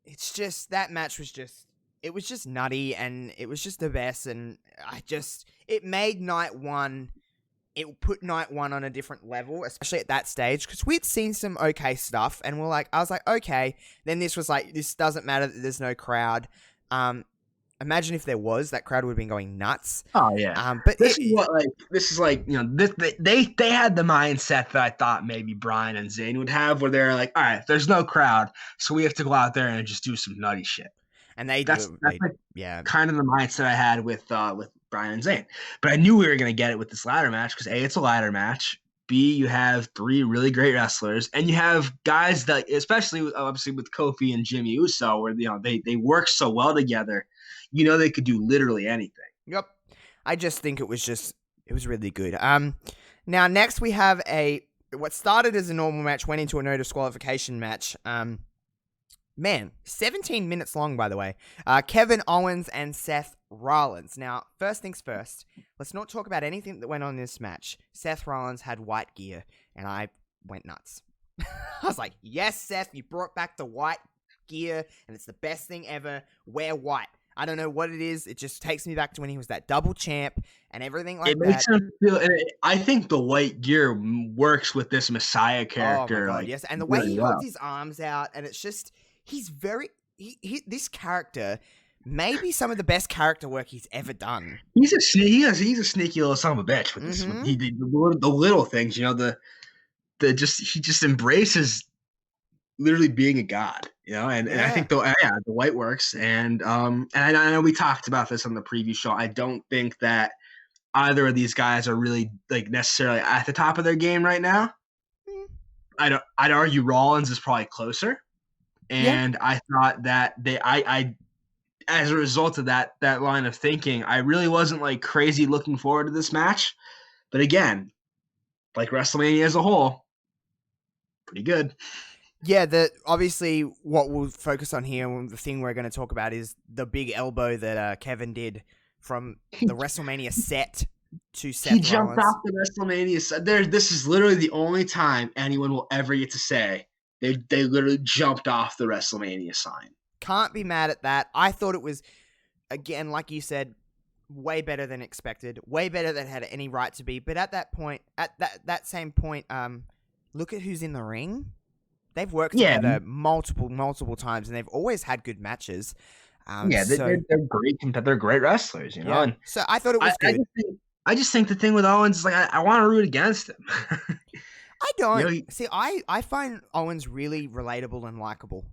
it's just that match was just nutty, and it was just the best, and it made night one. It put night one on a different level, especially at that stage, because we'd seen some okay stuff, and I was like, okay. Then this was like, this doesn't matter that there's no crowd. Imagine if there was, that crowd would have been going nuts. Oh yeah. But this is like they had the mindset that I thought maybe Bryan and Zayn would have, where they're like, all right, there's no crowd, so we have to go out there and just do some nutty shit. And that's kind of the mindset I had with Bryan and Zayn. But I knew we were gonna get it with this ladder match because A, it's a ladder match. B, you have 3 really great wrestlers, and you have guys that, especially obviously with Kofi and Jimmy Uso, where they work so well together. They could do literally anything. Yep. I just think it was really good. Now next we have what started as a normal match went into a no disqualification match. 17 minutes long, by the way. Kevin Owens and Seth Rollins. Now, first things first, let's not talk about anything that went on in this match. Seth Rollins had white gear, and I went nuts. I was like, yes, Seth, you brought back the white gear, and it's the best thing ever. Wear white. I don't know what it is. It just takes me back to when he was that double champ and everything like that. It makes him feel. I think the white gear works with this Messiah character. Oh my God, yes, and the way he holds his arms out, and it's just he's very. This character may be some of the best character work he's ever done. He's a sneaky little son of a bitch with this. He did the little things, he just embraces literally being a god, and I think the white works, and I know we talked about this on the preview show. I don't think that either of these guys are really like necessarily at the top of their game right now. I'd argue Rollins is probably closer, and I thought that I as a result of that line of thinking, I really wasn't like crazy looking forward to this match, but again, like WrestleMania as a whole, pretty good. Yeah, obviously what we'll focus on here, and the thing we're going to talk about, is the big elbow that Kevin did from the WrestleMania set to Seth Rollins. He jumped off the WrestleMania set. This is literally the only time anyone will ever get to say they literally jumped off the WrestleMania sign. Can't be mad at that. I thought it was, again, like you said, way better than expected, way better than it had any right to be. But at that point, at that same point, look at who's in the ring. They've worked together multiple times, and they've always had good matches. They're great. They're great wrestlers, Yeah. And so I thought it was good. I just think the thing with Owens is like I want to root against him. I don't. See, I find Owens really relatable and likable.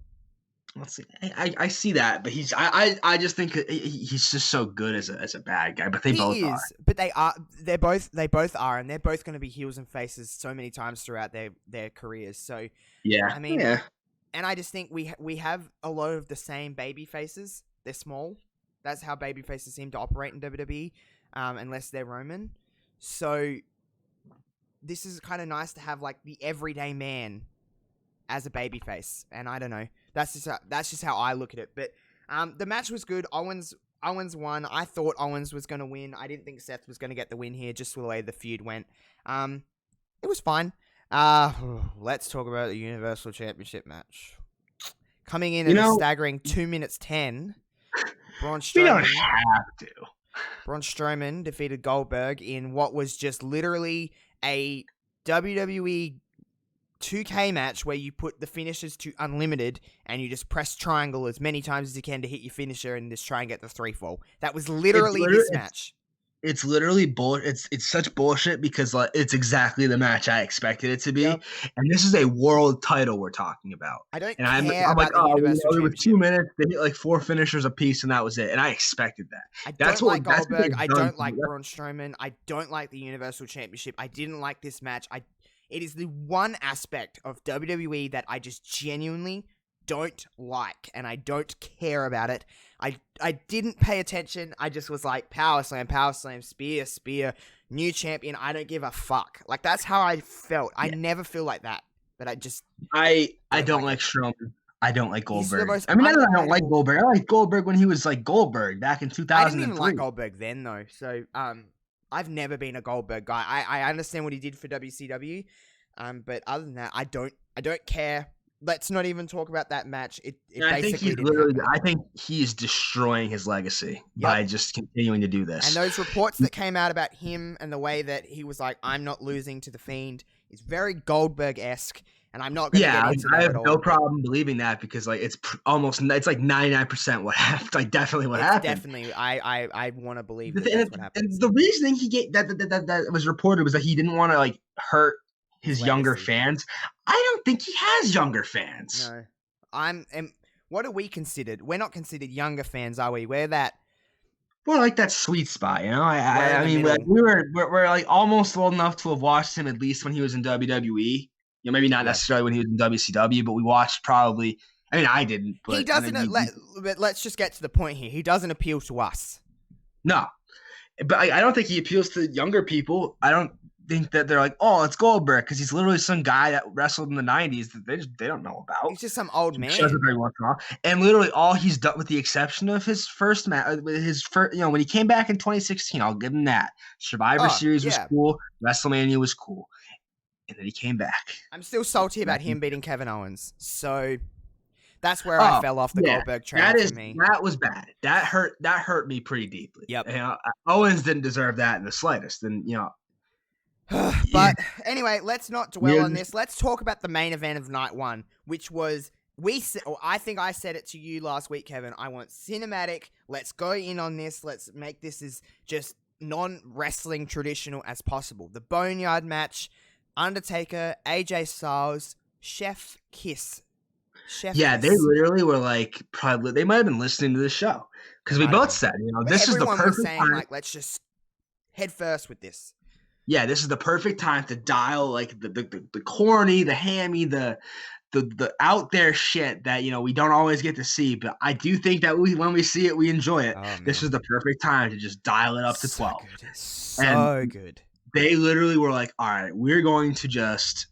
Let's see. I see that, but I just think he's just so good as a bad guy. But they both are. But they both are, and they're both going to be heels and faces so many times throughout their careers. So yeah, I mean, and I just think we have a lot of the same baby faces. They're small. That's how baby faces seem to operate in WWE, unless they're Roman. So this is kind of nice to have like the everyday man as a baby face, and I don't know. That's just how I look at it. But the match was good. Owens won. I thought Owens was going to win. I didn't think Seth was going to get the win here, just the way the feud went. It was fine. Let's talk about the Universal Championship match. Coming in at a staggering 2 minutes 10, Braun Strowman. We don't have to. Braun Strowman defeated Goldberg in what was just literally a WWE 2K match where you put the finishers to unlimited and you just press triangle as many times as you can to hit your finisher and just try and get the 3-fall. That was literally this match. It's literally it's such bullshit because like it's exactly the match I expected it to be, Yep. and this is a world title we're talking about. I don't And care I'm about like, the Universal it was Championship. 2 minutes. They hit like 4 finishers a piece, and that was it. And I expected that. I That's don't what like that's what Goldberg. they've I done don't to like me. Braun Strowman. I don't like the Universal Championship. I didn't like this match. It is the one aspect of WWE that I just genuinely don't like, and I don't care about it. I didn't pay attention. I just was like, power slam, spear, new champion. I don't give a fuck. Like, that's how I felt. I never feel like that. But I don't like Strowman. I don't like He's the Goldberg. most I mean, I don't like unrelatable- Goldberg. I like Goldberg when he was like Goldberg back in 2003. I didn't even like Goldberg then, though. So, I've never been a Goldberg guy. I understand what he did for WCW, but other than that, I don't care. Let's not even talk about that match. It I think basically he's didn't happen. I think he is destroying his legacy by just continuing to do this. And those reports that came out about him and the way that he was like, I'm not losing to the Fiend, is very Goldberg-esque. And I'm not going to get into that I have at all. no problem believing that because like it's like 99% what happened. Like definitely what happened. Definitely, I want to believe that's what happened. And the reasoning he gave that was reported was that he didn't want to like hurt his younger fans. I don't think he has younger fans. No, what are we considered? We're not considered younger fans, are we? We're that. We're like that sweet spot, you know. I mean, middle. we're like almost old enough to have watched him at least when he was in WWE. You know, maybe not necessarily when he was in WCW, but we watched probably. I mean, I didn't. But He doesn't. But let's just get to the point here. He doesn't appeal to us. No, but I don't think he appeals to younger people. I don't think that they're like, oh, it's Goldberg because he's literally some guy that wrestled in the '90s that they don't know about. He's just some old man. Shows up every once in a while. And literally all he's done, with the exception of his first match, when he came back in 2016, I'll give him that. Survivor Series was cool. WrestleMania was cool. And then he came back. I'm still salty about him beating Kevin Owens. So that's where I fell off the Goldberg train for me. That was bad. That hurt me pretty deeply. Yep. You know, Owens didn't deserve that in the slightest. And But anyway, let's not dwell on this. Let's talk about the main event of night one, which was I think I said it to you last week, Kevin. I want cinematic. Let's go in on this. Let's make this as just non-wrestling traditional as possible. The Boneyard match. Undertaker, AJ Styles, Chef Kiss. They literally were like, probably they might have been listening to the show because we both said, this is the perfect time. Like, let's just head first with this. Yeah, this is the perfect time to dial like the corny, the hammy, the out there shit that we don't always get to see. But I do think that when we see it, we enjoy it. This is the perfect time to just dial it up to 12. So good. They literally were like, all right, we're going to just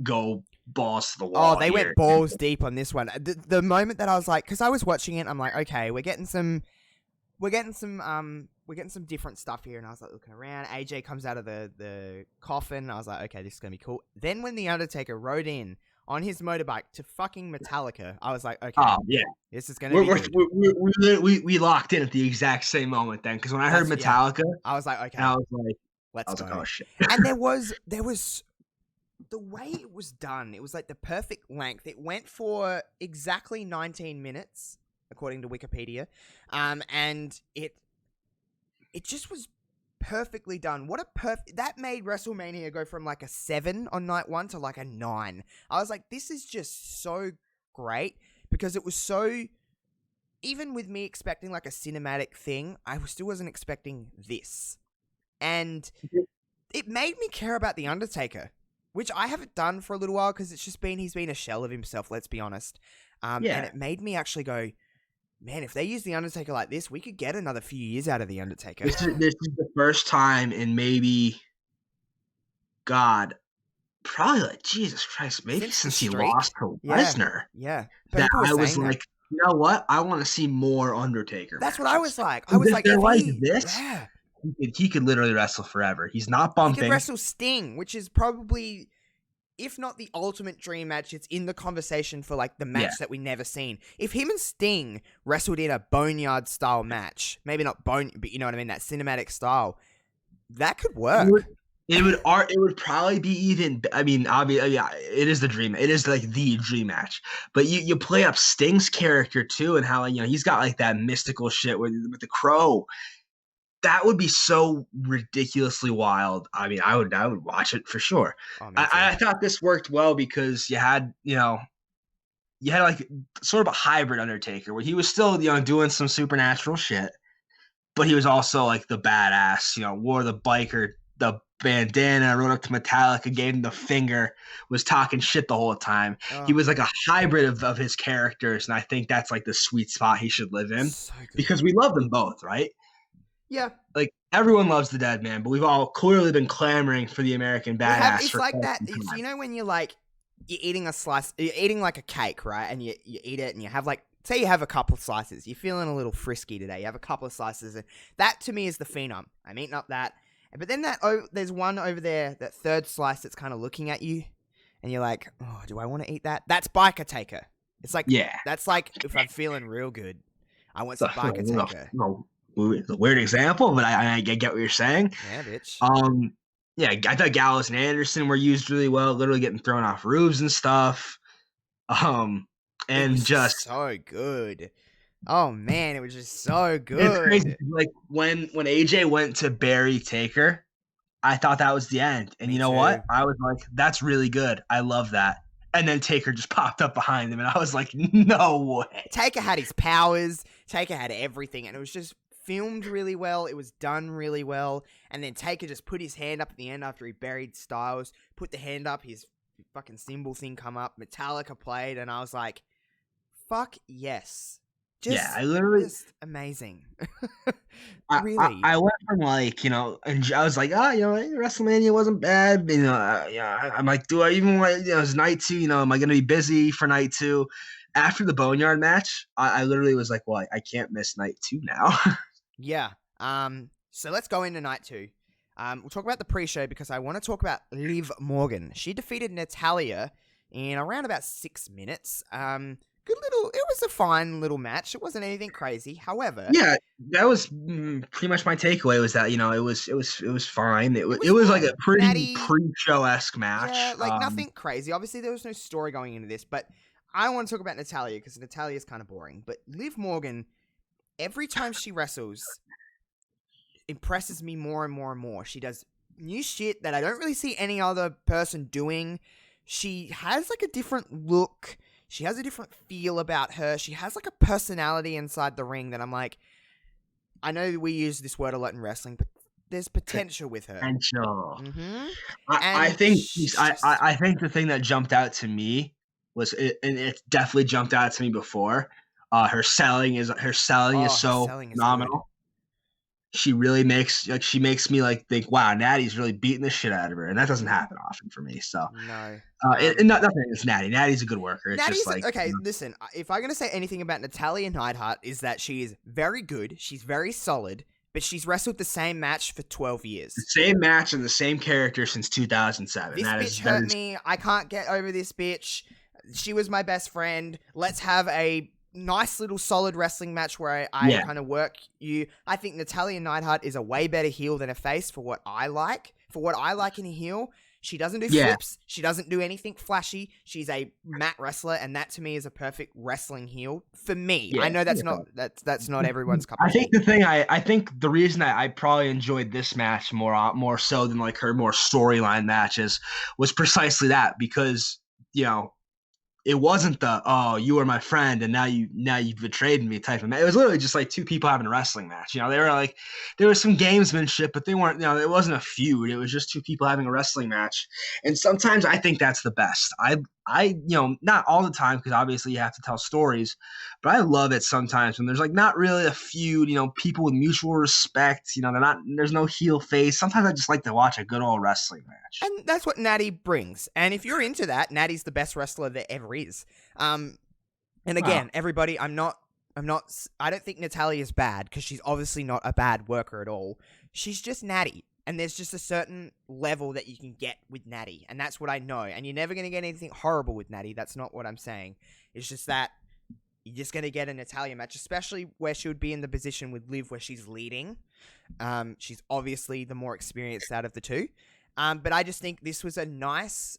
go balls to the wall. Oh, they went balls deep on this one. The moment that I was like, because I was watching it, I'm like, okay, we're getting some different stuff here. And I was like, looking around. AJ comes out of the coffin. I was like, okay, this is going to be cool. Then when The Undertaker rode in on his motorbike to fucking Metallica, I was like, okay, this is going to be good. We locked in at the exact same moment then. Because when I heard Metallica, I was like, okay. I was like, let's go. Like, oh, shit. And there was the way it was done. It was like the perfect length. It went for exactly 19 minutes, according to Wikipedia. And it just was perfectly done. That made WrestleMania go from like a 7 on night 1 to like a 9. I was like, this is just so great because it was so. Even with me expecting like a cinematic thing, I still wasn't expecting this. And it made me care about The Undertaker, which I haven't done for a little while because he's been a shell of himself, let's be honest. And it made me actually go, man, if they use The Undertaker like this, we could get another few years out of The Undertaker. This is the first time in maybe, God, probably like, Jesus Christ, maybe since he lost to Lesnar. Yeah. That I was like, you know what? I want to see more Undertaker. That's matches. what I was like. I was like, this. Yeah. He could literally wrestle forever. He's not bumping. He could wrestle Sting, which is probably, if not the ultimate dream match, it's in the conversation for like the match that we never seen. If him and Sting wrestled in a Boneyard style match, maybe not but you know what I mean, that cinematic style, that could work. It would probably be even. I mean, obviously, yeah, it is the dream. It is like the dream match. But you play up Sting's character too, and how he's got like that mystical shit with the crow. That would be so ridiculously wild. I mean, I would watch it for sure. Oh, me too. I thought this worked well because you had like sort of a hybrid Undertaker where he was still doing some supernatural shit, but he was also like the badass. Wore the bandana, rode up to Metallica, gave him the finger, was talking shit the whole time. Oh, He was like a hybrid of his characters, and I think that's like the sweet spot he should live in so good. because we love them both, right? Yeah. Like everyone loves the Dead Man, but we've all clearly been clamoring for the American Badass. It's like that. It's, when you're like, you're eating a slice, you're eating like a cake, right? And you eat it and you have like, say you have a couple of slices. You're feeling a little frisky today. You have a couple of slices. And that to me is the phenom. I'm eating up that. But then there's one over there, that third slice that's kind of looking at you. And you're like, oh, do I want to eat that? That's Biker Taker. It's like, yeah. That's like if I'm feeling real good, I want some Biker Taker. It's a weird example, but I get what you're saying. Yeah, bitch. Yeah, I thought Gallows and Anderson were used really well, literally getting thrown off roofs and stuff. And just so good. Oh man, it was just so good. It's crazy. Like when AJ went to bury Taker, I thought that was the end. And you know what? I was like, that's really good. I love that. And then Taker just popped up behind him, and I was like, no way. Taker had his powers. Taker had everything, and it was just filmed really well. It was done really well. And then Taker just put his hand up at the end after he buried Styles, put the hand up, his fucking symbol thing come up, Metallica played, and I was like, fuck yes. Just amazing. Really. I went from like, and I was like, WrestleMania wasn't bad. I'm like, do I even want, it's night 2, am I going to be busy for night 2? After the Boneyard match, I literally was like, well, I can't miss night 2 now. Yeah. So let's go into night 2. We'll talk about the pre-show because I want to talk about Liv Morgan. She defeated Natalya in around about 6 minutes. It was a fine little match. It wasn't anything crazy. However, yeah, that was pretty much my takeaway. Was that it was fine. It was like a pretty pre-show-esque match. Yeah, like nothing crazy. Obviously, there was no story going into this, but I want to talk about Natalya because Natalya is kind of boring. But Liv Morgan, every time she wrestles, impresses me more and more and more. She does new shit that I don't really see any other person doing. She has like a different look. She has a different feel about her. She has like a personality inside the ring that I'm like, I know we use this word a lot in wrestling, but there's potential with her. Potential. Mm-hmm. I think the thing that jumped out to me was, and it definitely jumped out to me before. Her selling is so phenomenal. She really makes me like think, wow, Natty's really beating the shit out of her, and that doesn't happen often for me. So no, nothing against Natty. Natty's a good worker. It's just like, okay. Listen, if I'm gonna say anything about Natalya Neidhart, is that she is very good. She's very solid, but she's wrestled the same match for 12 years. The same match and the same character since 2007. This bitch hurt me. I can't get over this bitch. She was my best friend. Let's have a nice little solid wrestling match where I kind of work you. I think Natalya Neidhart is a way better heel than a face for what I like. For what I like in a heel, she doesn't do flips. She doesn't do anything flashy. She's a mat wrestler, and that to me is a perfect wrestling heel for me. Yeah, I know that's not everyone's cup of tea. I think the reason I probably enjoyed this match more so than like her more storyline matches was precisely that, because it wasn't you were my friend and now you've betrayed me type of match. It was literally just like two people having a wrestling match. They were like, there was some gamesmanship, but they weren't, it wasn't a feud. It was just two people having a wrestling match. And sometimes I think that's the best. I not all the time, because obviously you have to tell stories, but I love it sometimes when there's like not really a feud, people with mutual respect, there's no heel face. Sometimes I just like to watch a good old wrestling match. And that's what Natty brings. And if you're into that, Natty's the best wrestler there ever is. And again, everybody, I don't think Natalya is bad, because she's obviously not a bad worker at all. She's just Natty. And there's just a certain level that you can get with Natty. And that's what I know. And you're never going to get anything horrible with Natty. That's not what I'm saying. It's just that you're just going to get a Natalya match, especially where she would be in the position with Liv where she's leading. She's obviously the more experienced out of the two. But I just think this was a nice.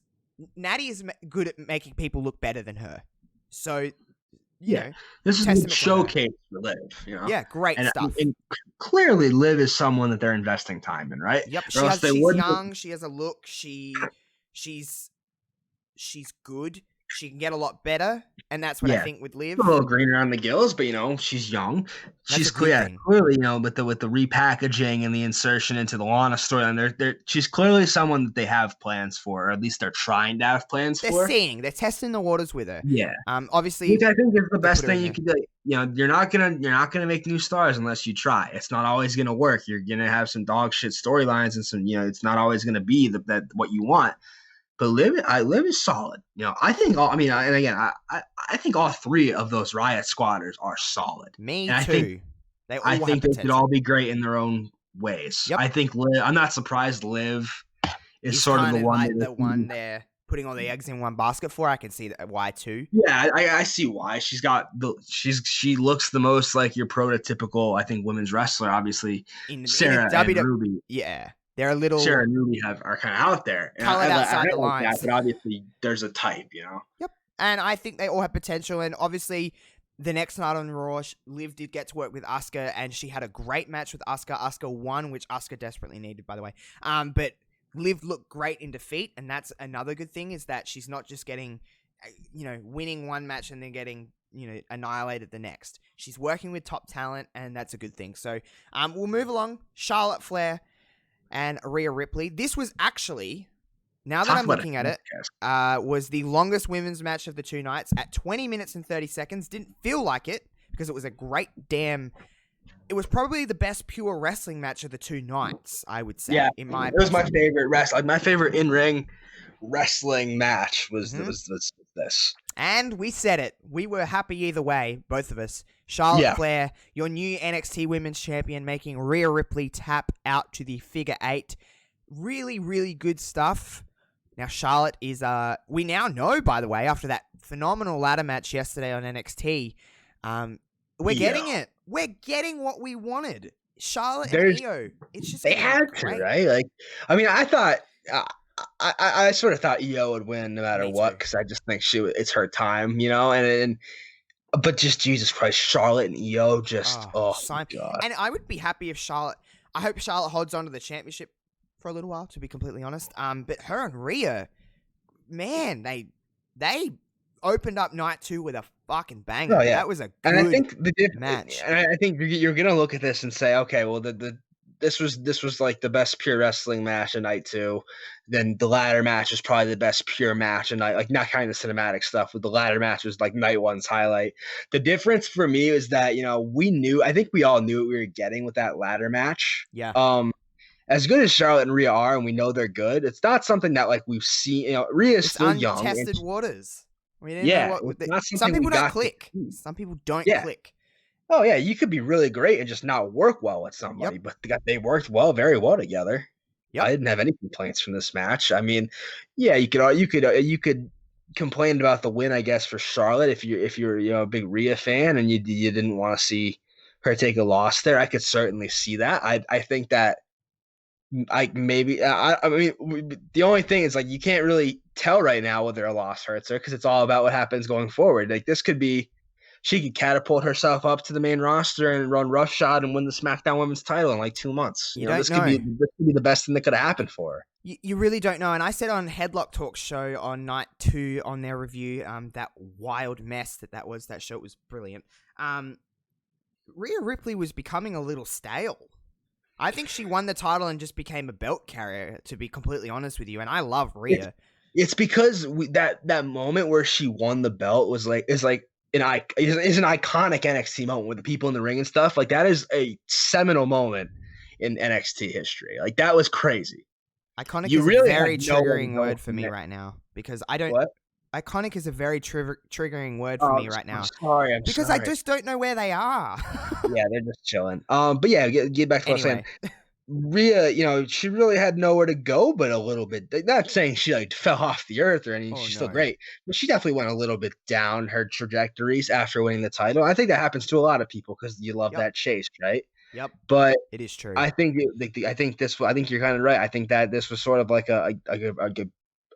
Natty is good at making people look better than her, so you know. This is a testament to her. showcase for Liv. Yeah, great stuff. And clearly, Liv is someone that they're investing time in, right? Yep, Or she's young. She has a look. She's good. She can get a lot better, and that's what I think with Liv. A little green around the gills, but she's young. She's clearly, with the repackaging and the insertion into the Lana storyline, she's clearly someone that they have plans for, or at least they're trying to have plans for. They're testing the waters with her. Yeah. Obviously, which I think is the best thing you can do. You're not gonna make new stars unless you try. It's not always gonna work. You're gonna have some dog shit storylines and some, it's not always gonna be that what you want. But Liv is solid. I think I think all three of those Riot squatters are solid. Me and too. I think they could all be great in their own ways. Yep. I think Liv. I'm not surprised Liv is sort of the one they're putting all the eggs in one basket for. I can see why too. Yeah, I see why. She looks the most like your prototypical, I think, women's wrestler. Obviously, Sarah and Ruby. Yeah. They're a little. Sarah and Ruby are kind of out there. Colored outside the lines. But obviously, there's a type, Yep. And I think they all have potential. And obviously, the next night on Raw, Liv did get to work with Asuka, and she had a great match with Asuka. Asuka won, which Asuka desperately needed, by the way. But Liv looked great in defeat, and that's another good thing, is that she's not just getting, winning one match and then getting, annihilated the next. She's working with top talent, and that's a good thing. So we'll move along. Charlotte Flair and Rhea Ripley. This was actually, now that I'm looking at it, was the longest women's match of the two nights at 20 minutes and 30 seconds. Didn't feel like it because it was a great damn. It was probably the best pure wrestling match of the two nights, I would say. Yeah, in my it was my favorite my favorite in-ring wrestling match was this. And we said it. We were happy either way, both of us. Charlotte Flair, your new NXT Women's Champion, making Rhea Ripley tap out to the figure 8. Really, really good stuff. Now, Charlotte is, we now know, by the way, after that phenomenal ladder match yesterday on NXT, we're getting it. We're getting what we wanted. Charlotte and Io. It's just they had to, right? Like, I mean, I thought, I sort of thought Io would win no matter what, because I just think it's her time, but just Jesus Christ, Charlotte and Io just my God. And I would be happy if I hope Charlotte holds on to the championship for a little while, to be completely honest. But her and Rhea, man, they opened up night 2 with a fucking banger. That was a good match. And I think you're gonna look at this and say, okay, well, this was like the best pure wrestling match of night 2. Then the ladder match was probably the best pure match of night, like not kind of cinematic stuff, but the ladder match was like night 1's highlight. The difference for me is that, I think we all knew what we were getting with that ladder match. Yeah. As good as Charlotte and Rhea are, and we know they're good, it's not something that like we've seen. Rhea's still young. Untested waters. We didn't know some people don't click. Some people don't click. Oh yeah, you could be really great and just not work well with somebody, but they worked very well together. Yep. I didn't have any complaints from this match. I mean, yeah, you could complain about the win, I guess, for Charlotte if you're a big Rhea fan and you didn't want to see her take a loss there. I could certainly see that. I think that I mean the only thing is, like, you can't really tell right now whether a loss hurts her because it's all about what happens going forward. Like, this could be. She could catapult herself up to the main roster and run roughshod and win the SmackDown Women's title in like 2 months. This could be the best thing that could have happened for her. You really don't know. And I said on Headlock Talk's show on night 2 on their review, that wild mess that was, that show was brilliant. Rhea Ripley was becoming a little stale. I think she won the title and just became a belt carrier, to be completely honest with you. And I love Rhea. It's because that moment where she won the belt is an iconic NXT moment with the people in the ring and stuff. Like, that is a seminal moment in NXT history. Like, that was crazy. Iconic is a very triggering word for me right now, because I don't. What? Iconic is a very triggering word for me right now. I'm sorry. I just don't know where they are. Yeah, they're just chilling. But yeah, get back to what I was saying. Rhea, she really had nowhere to go, but a little bit. Not saying she like fell off the earth or anything. She's still great, but she definitely went a little bit down her trajectories after winning the title. I think that happens to a lot of people because you love that chase, right? Yep, But it is true. I think I think you're kind of right. I think that this was sort of like a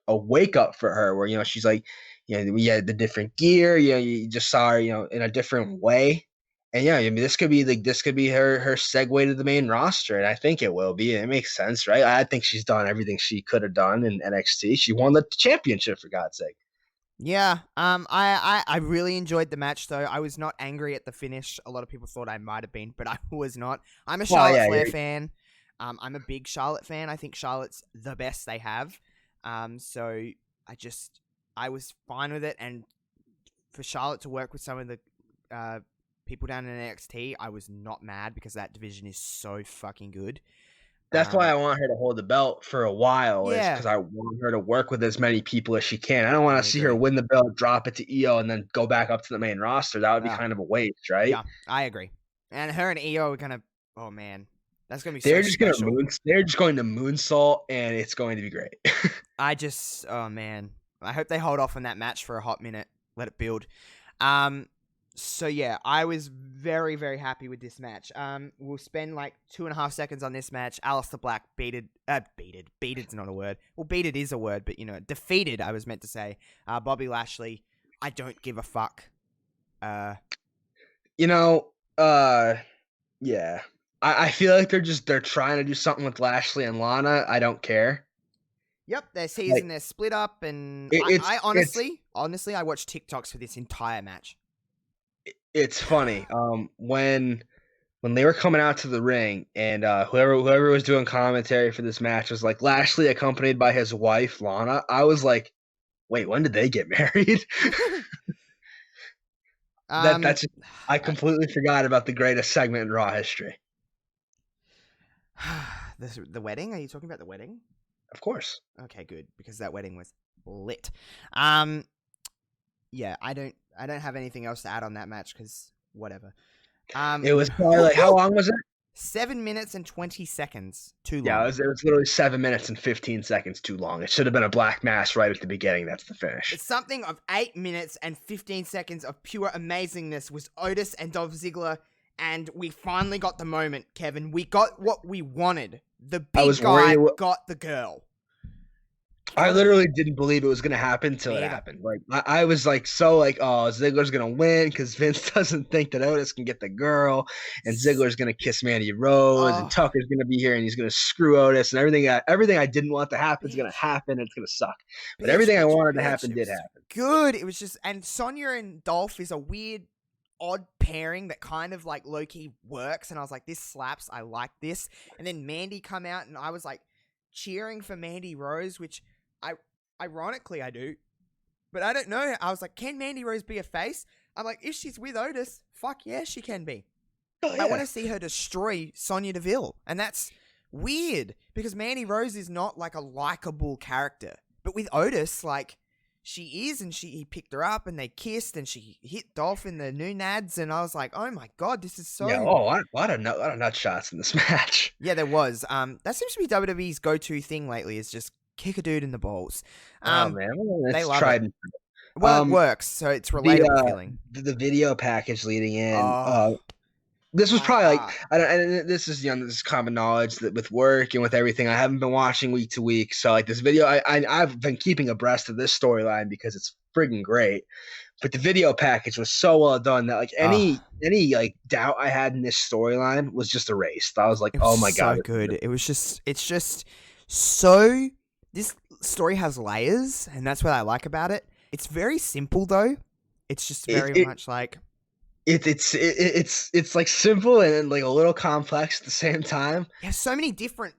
wake up for her, where she's like, we had the different gear, you just saw her, in a different way, and I mean, this could be her segue to the main roster, and I think it will be. It makes sense, right? I think she's done everything she could have done in NXT. She won the championship, for God's sake. Yeah, I really enjoyed the match, though. I was not angry at the finish. A lot of people thought I might have been, but I was not. I'm a Charlotte Flair fan. I'm a big Charlotte fan. I think Charlotte's the best they have. So I was fine with it, and for Charlotte to work with some of the people down in NXT, I was not mad because that division is so fucking good. That's why I want her to hold the belt for a while, is Yeah. because I want her to work with as many people as she can. I don't want I to see her agree. win the belt, drop it to EO, and then go back up to the main roster. That would be kind of a waste, right? Yeah, I agree. And her and EO are gonna. Oh man, that's gonna be They're so just special. they're just going to moonsault, and it's going to be great. Oh man, I hope they hold off on that match for a hot minute. Let it build. So yeah, I was very, very happy with this match. We'll spend like 2.5 seconds on this match. Aleister Black beated's not a word. Well, beated is a word, but defeated, I was meant to say. Bobby Lashley. I don't give a fuck. Yeah. I feel like they're trying to do something with Lashley and Lana. I don't care. Yep, they're teasing, they're split up, and I honestly, I watched TikToks for this entire match. It's funny. When they were coming out to the ring, and whoever was doing commentary for this match was like Lashley accompanied by his wife Lana. I was like, wait, when did they get married? I completely forgot about the greatest segment in Raw history. The wedding? Are you talking about the wedding? Of course. Okay, good, because that wedding was lit. Yeah, I don't have anything else to add on that match because whatever. It was probably like, how long was it? 7 minutes and 20 seconds. Too long. Yeah, it was literally 7 minutes and 15 seconds too long. It should have been a black mass right at the beginning. That's the finish. It's something of 8 minutes and 15 seconds of pure amazingness was Otis and Dolph Ziggler, and we finally got the moment, Kevin. We got what we wanted. The big guy got the girl. I literally didn't believe it was going to happen until it happened. Like I was like, oh, Ziggler's going to win because Vince doesn't think that Otis can get the girl, and Ziggler's going to kiss Mandy Rose, and Tucker's going to be here, and he's going to screw Otis, and everything I didn't want to happen is going to happen, and it's going to suck. But everything I wanted to happen did happen. Good. It was just, and Sonya and Dolph is a weird, odd pairing that kind of like low-key works, and I was like, this slaps, I like this. And then Mandy come out, and I was like cheering for Mandy Rose, which ironically I do, but I don't know. I was like, can Mandy Rose be a face? I'm like, if she's with Otis, fuck yeah, she can be. Oh, yeah. I want to see her destroy Sonya Deville, and that's weird because Mandy Rose is not like a likable character, but with Otis, like she is, and he picked her up and they kissed and she hit Dolph in the new nads, and I was like, oh my god, this is so. Yeah. Oh, a lot of nut shots in this match. Yeah, there was. That seems to be WWE's go-to thing lately, is just kick a dude in the balls. Oh man, they love it. Well, it works, so it's relatable feeling. The video package leading in. This was probably like, and this is this is common knowledge that with work and with everything, I haven't been watching week to week. So like this video, I've been keeping abreast of this storyline because it's friggin' great. But the video package was so well done that like any like doubt I had in this storyline was just erased. I was like, oh my god, so good. It's just so. This story has layers, and that's what I like about it. It's very simple, though. It's just very much like it's like simple and like a little complex at the same time. It has so many different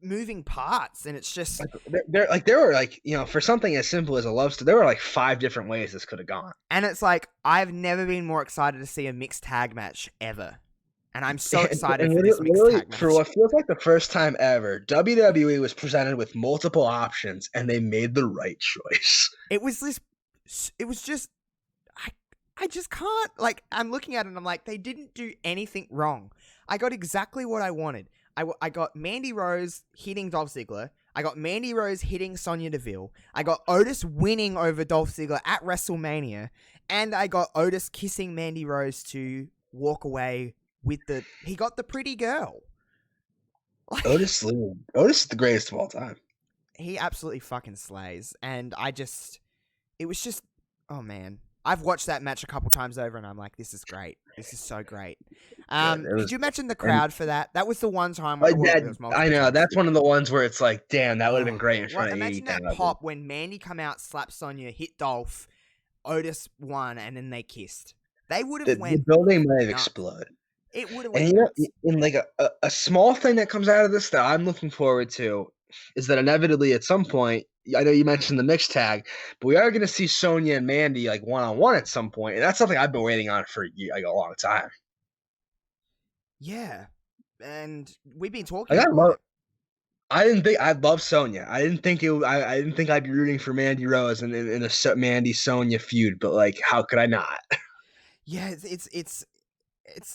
moving parts, and it's just there were like for something as simple as a love story, there were like 5 different ways this could have gone. And it's like I've never been more excited to see a mixed tag match ever. And I'm so excited for this mixed tag match. For what feels like the first time ever, WWE was presented with multiple options, and they made the right choice. It was just, I just can't, like, I'm looking at it and I'm like, they didn't do anything wrong. I got exactly what I wanted. I got Mandy Rose hitting Dolph Ziggler. I got Mandy Rose hitting Sonya Deville. I got Otis winning over Dolph Ziggler at WrestleMania. And I got Otis kissing Mandy Rose to walk away he got the pretty girl. Like, Otis is the greatest of all time. he absolutely fucking slays. And it was just, oh man. I've watched that match a couple times over and I'm like, this is great. This is so great. Did you mention the crowd for that? That was the one time where I know. That's one of the ones where it's like, damn, that would have been great in front of Imagine that 80,000. pop when Mandy come out, slapped Sonya, hit Dolph, Otis won, and then they kissed. They would have went. The building might have nuts. exploded. It would have And went. in like a small thing that comes out of this that I'm looking forward to is that inevitably at some point, I know you mentioned the mixed tag, but we are going to see Sonya and Mandy like one-on-one at some point, and that's something I've been waiting on for like a long time. Yeah, and we've been talking. I love Sonya. I didn't think I'd be rooting for Mandy Rose in a Mandy Sonya feud, but like, how could I not? Yeah, it's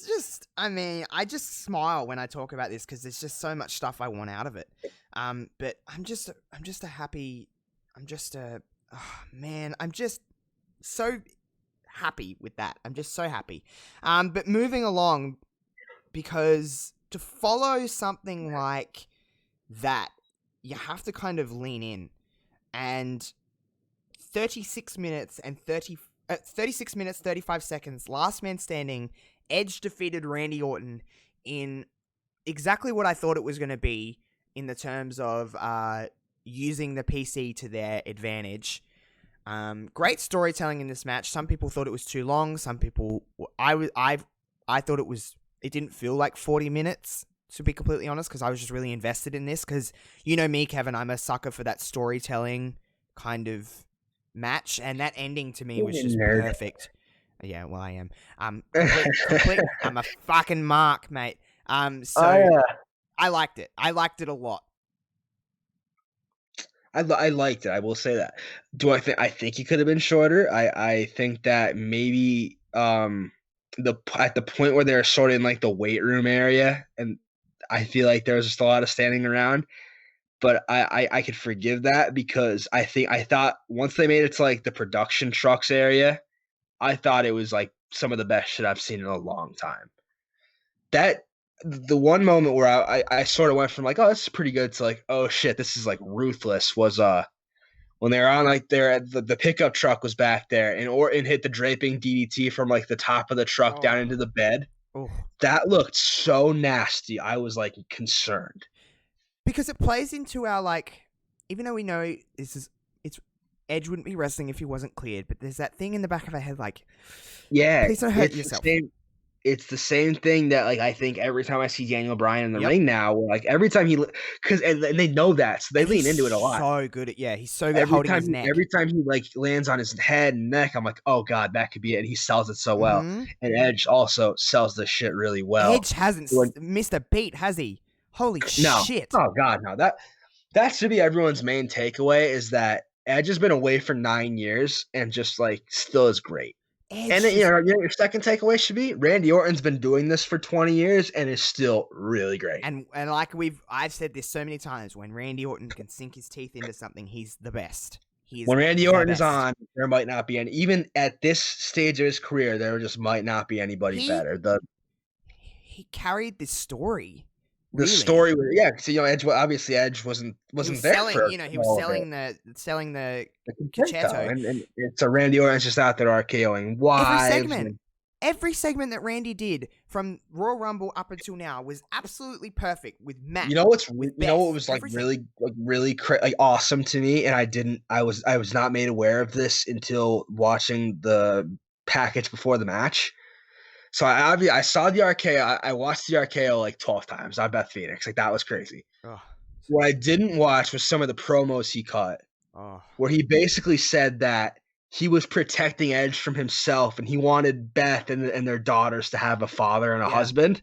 just, I mean, I just smile when I talk about this because there's just so much stuff I want out of it. But I'm just so happy with that. I'm just so happy. But moving along, because to follow something like that, you have to kind of lean in. And 36 minutes, 35 seconds, last man standing, Edge defeated Randy Orton in exactly what I thought it was going to be in the terms of using the PC to their advantage. Great storytelling in this match. Some people thought it was too long. Some people, I thought it didn't feel like 40 minutes, to be completely honest, because I was just really invested in this. Because you know me, Kevin, I'm a sucker for that storytelling kind of match, and that ending to me was just perfect. Yeah, well, I am. Complete, I'm a fucking mark, mate. I liked it. I liked it a lot. I liked it. I will say that. I think it could have been shorter. I think that maybe at the point where they're sort of in like the weight room area, and I feel like there was just a lot of standing around. But I could forgive that because I thought once they made it to like the production trucks area, I thought it was like some of the best shit I've seen in a long time. The one moment where I sort of went from like, oh, this is pretty good to like, oh shit, this is like ruthless was when they were on like the pickup truck was back there and Orton hit the draping DDT from like the top of the truck down into the bed. Oh. That looked so nasty. I was like concerned. Because it plays into our like, even though we know it's Edge wouldn't be wrestling if he wasn't cleared, but there's that thing in the back of our head like, yeah, please don't hurt yourself. It's the same thing that like I think every time I see Daniel Bryan in the ring now, like every time and they know that, so they lean into it a lot. So good at he's so good at holding his neck. Every time he like lands on his head and neck, I'm like, oh god, that could be it. And he sells it so well. Mm-hmm. And Edge also sells the shit really well. Edge hasn't missed a beat, has he? Holy shit! Oh god, no. That should be everyone's main takeaway is that Edge has been away for 9 years and just like still is great. And then, your second takeaway should be Randy Orton's been doing this for 20 years and is still really great. And like I've said this so many times, when Randy Orton can sink his teeth into something, he's the best. When Randy Orton is on, there might not be any. Even at this stage of his career, there just might not be anybody better. He carried this story. The story was Edge. Obviously, Edge wasn't there. He was selling the concerto, and it's a Randy Orton's just out there RKOing wives. Every segment that Randy did from Royal Rumble up until now was absolutely perfect with Matt. You know what was like everything. really awesome to me, and I was not made aware of this until watching the package before the match. So I saw the RKO. I watched the RKO like 12 times on Beth Phoenix. Like that was crazy. Oh. What I didn't watch was some of the promos he cut, where he basically said that he was protecting Edge from himself, and he wanted Beth and their daughters to have a father and a husband.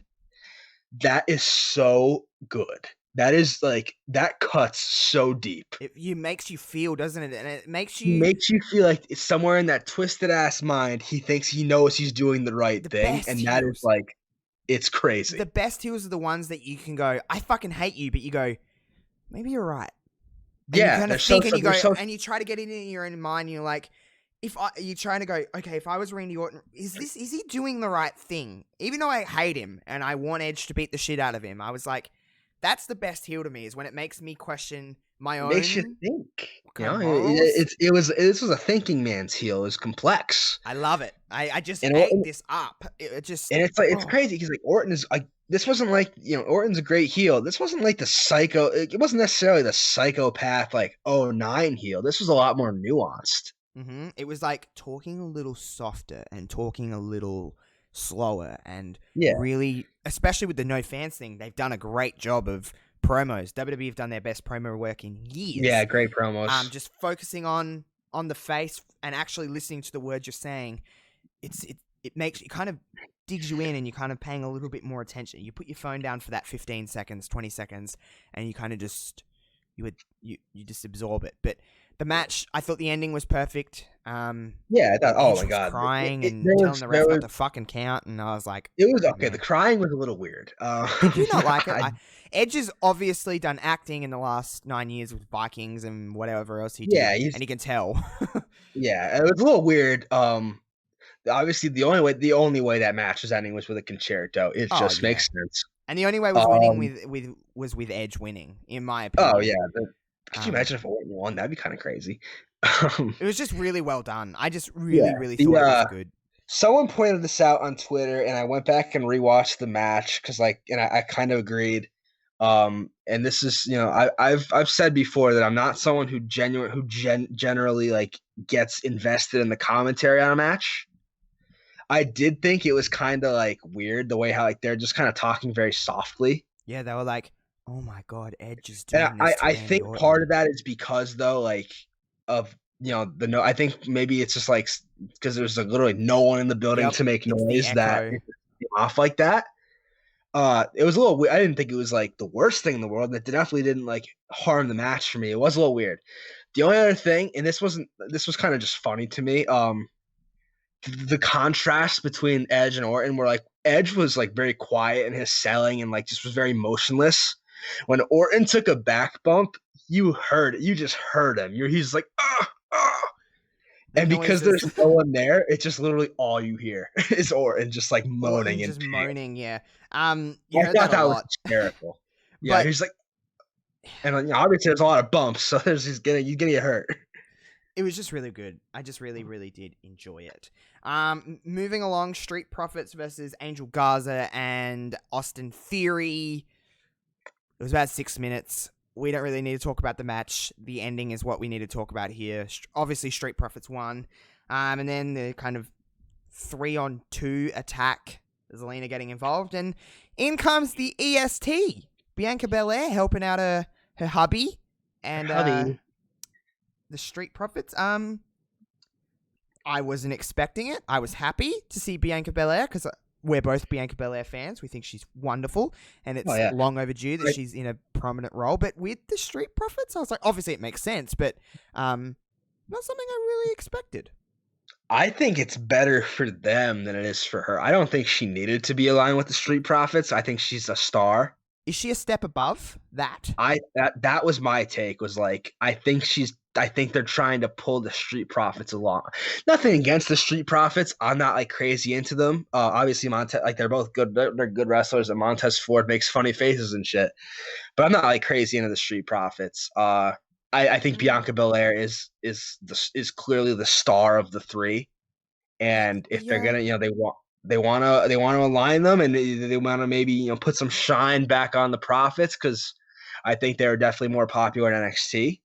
That is so good. That is like that cuts so deep. It makes you feel, doesn't it? And it makes you feel like it's somewhere in that twisted ass mind he thinks he knows he's doing the right thing, and that is like it's crazy. The best heels are the ones that you can go, I fucking hate you, but you go, maybe you're right. And you kind of think, and you go, and you try to get it in your own mind. And you're like, you're trying to go, okay, if I was Randy Orton, is he doing the right thing? Even though I hate him and I want Edge to beat the shit out of him, I was like, that's the best heel to me, is when it makes me question my It own makes you think. kind of morals. This was a thinking man's heel. It was complex. I love it. I just And ate this up. It just, And it's crazy because like Orton is like, this wasn't like, Orton's a great heel. This wasn't like the psycho. It wasn't necessarily the psychopath like 09 heel. This was a lot more nuanced. It was like talking a little softer and talking a little slower, and really, especially with the no fans thing, they've done a great job of promos. WWE have done their best promo work in years. Yeah, great promos. Just focusing on the face and actually listening to the words you're saying. It makes, it kind of digs you in, and you're kind of paying a little bit more attention. You put your phone down for that 15 seconds, 20 seconds, and you kind of just you just absorb it. But the match, I thought the ending was perfect. Yeah, I thought, oh my god, crying and telling the ref not to fucking count, and I was like, it was okay. The crying was a little weird. Did you not like it? Edge has obviously done acting in the last 9 years with Vikings and whatever else he did. Yeah, and he can tell. Yeah, it was a little weird. Obviously, the only way that match was ending was with a concerto. It just makes sense. And the only way was winning was with Edge winning, in my opinion. Oh yeah, could you imagine if Orton won? That'd be kind of crazy. It was just really well done. I just really thought it was good. Someone pointed this out on Twitter, and I went back and rewatched the match because, I kind of agreed. And this is, I've said before that I'm not someone who generally like gets invested in the commentary on a match. I did think it was kind of like weird the way how like they're just kind of talking very softly. Yeah, they were like, "Oh my god, Edge is doing this." I think part of that is because though, like, of I think maybe it's just like because there's like literally no one in the building to make noise that it off like that. It was a little weird. I didn't think it was like the worst thing in the world. That definitely didn't like harm the match for me. It was a little weird. The only other thing, and this was kind of just funny to me. The contrast between Edge and Orton, where like Edge was like very quiet in his selling and like just was very motionless. When Orton took a back bump, you just heard him. He's like, and because there's no one there, it's just literally all you hear is Orton just like moaning and moaning. Yeah. I thought that was hysterical. Yeah, he's like, and obviously there's a lot of bumps, so he's getting hurt. It was just really good. I just really did enjoy it. Moving along, Street Profits versus Angel Garza and Austin Theory. It was about 6 minutes. We don't really need to talk about the match. The ending is what we need to talk about here. Obviously, Street Profits won. And then the kind of 3-on-2 attack. Zelina getting involved. And in comes the EST. Bianca Belair helping out her hubby. And the Street Profits. I wasn't expecting it. I was happy to see Bianca Belair because we're both Bianca Belair fans. We think she's wonderful, and it's long overdue that she's in a prominent role. But with the Street Profits, I was like, obviously it makes sense, but not something I really expected. I think it's better for them than it is for her. I don't think she needed to be aligned with the Street Profits. I think she's a star. Is she a step above that? That was my take. Was like I think they're trying to pull the Street Profits along. Nothing against the Street Profits. I'm not like crazy into them. Obviously Montez, like they're both good. They're good wrestlers, and Montez Ford makes funny faces and shit. But I'm not like crazy into the Street Profits. I think Bianca Belair is clearly the star of the three, and if they're gonna, they want to align them, and they want to maybe put some shine back on the Profits because I think they're definitely more popular in NXT.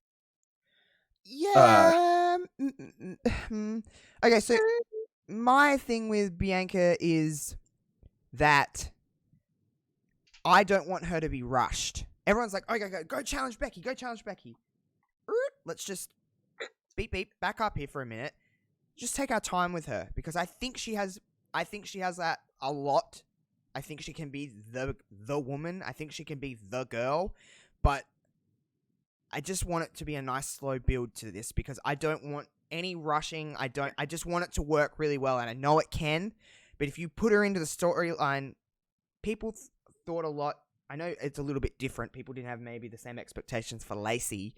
Yeah. Okay, so my thing with Bianca is that I don't want her to be rushed. Everyone's like, "Okay, go challenge Becky. Go challenge Becky." Let's just beep, back up here for a minute. Just take our time with her because I think she has that a lot. I think she can be the woman. I think she can be the girl, but I just want it to be a nice slow build to this because I don't want any rushing. I just want it to work really well, and I know it can, but if you put her into the storyline, people thought a lot. I know it's a little bit different. People didn't have maybe the same expectations for Lacey,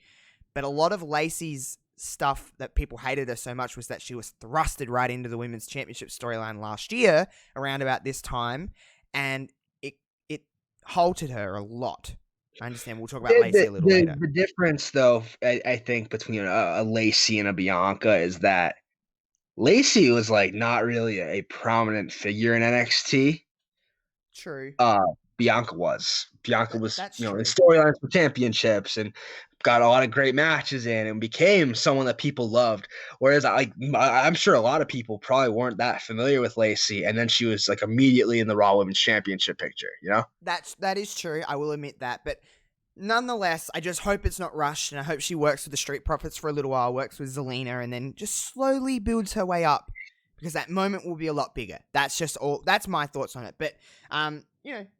but a lot of Lacey's stuff that people hated her so much was that she was thrusted right into the women's championship storyline last year around about this time, and it halted her a lot. I understand. We'll talk about Lacey a little later. The difference, though, I think between a Lacey and a Bianca is that Lacey was like not really a prominent figure in NXT. True. Bianca was. Bianca was, That's in true. storylines for championships and got a lot of great matches in and became someone that people loved. Whereas I'm sure a lot of people probably weren't that familiar with Lacey, and then she was like immediately in the Raw Women's Championship picture, That is true. I will admit that, but nonetheless, I just hope it's not rushed, and I hope she works with the Street Profits for a little while, works with Zelina, and then just slowly builds her way up, because that moment will be a lot bigger. That's my thoughts on it. But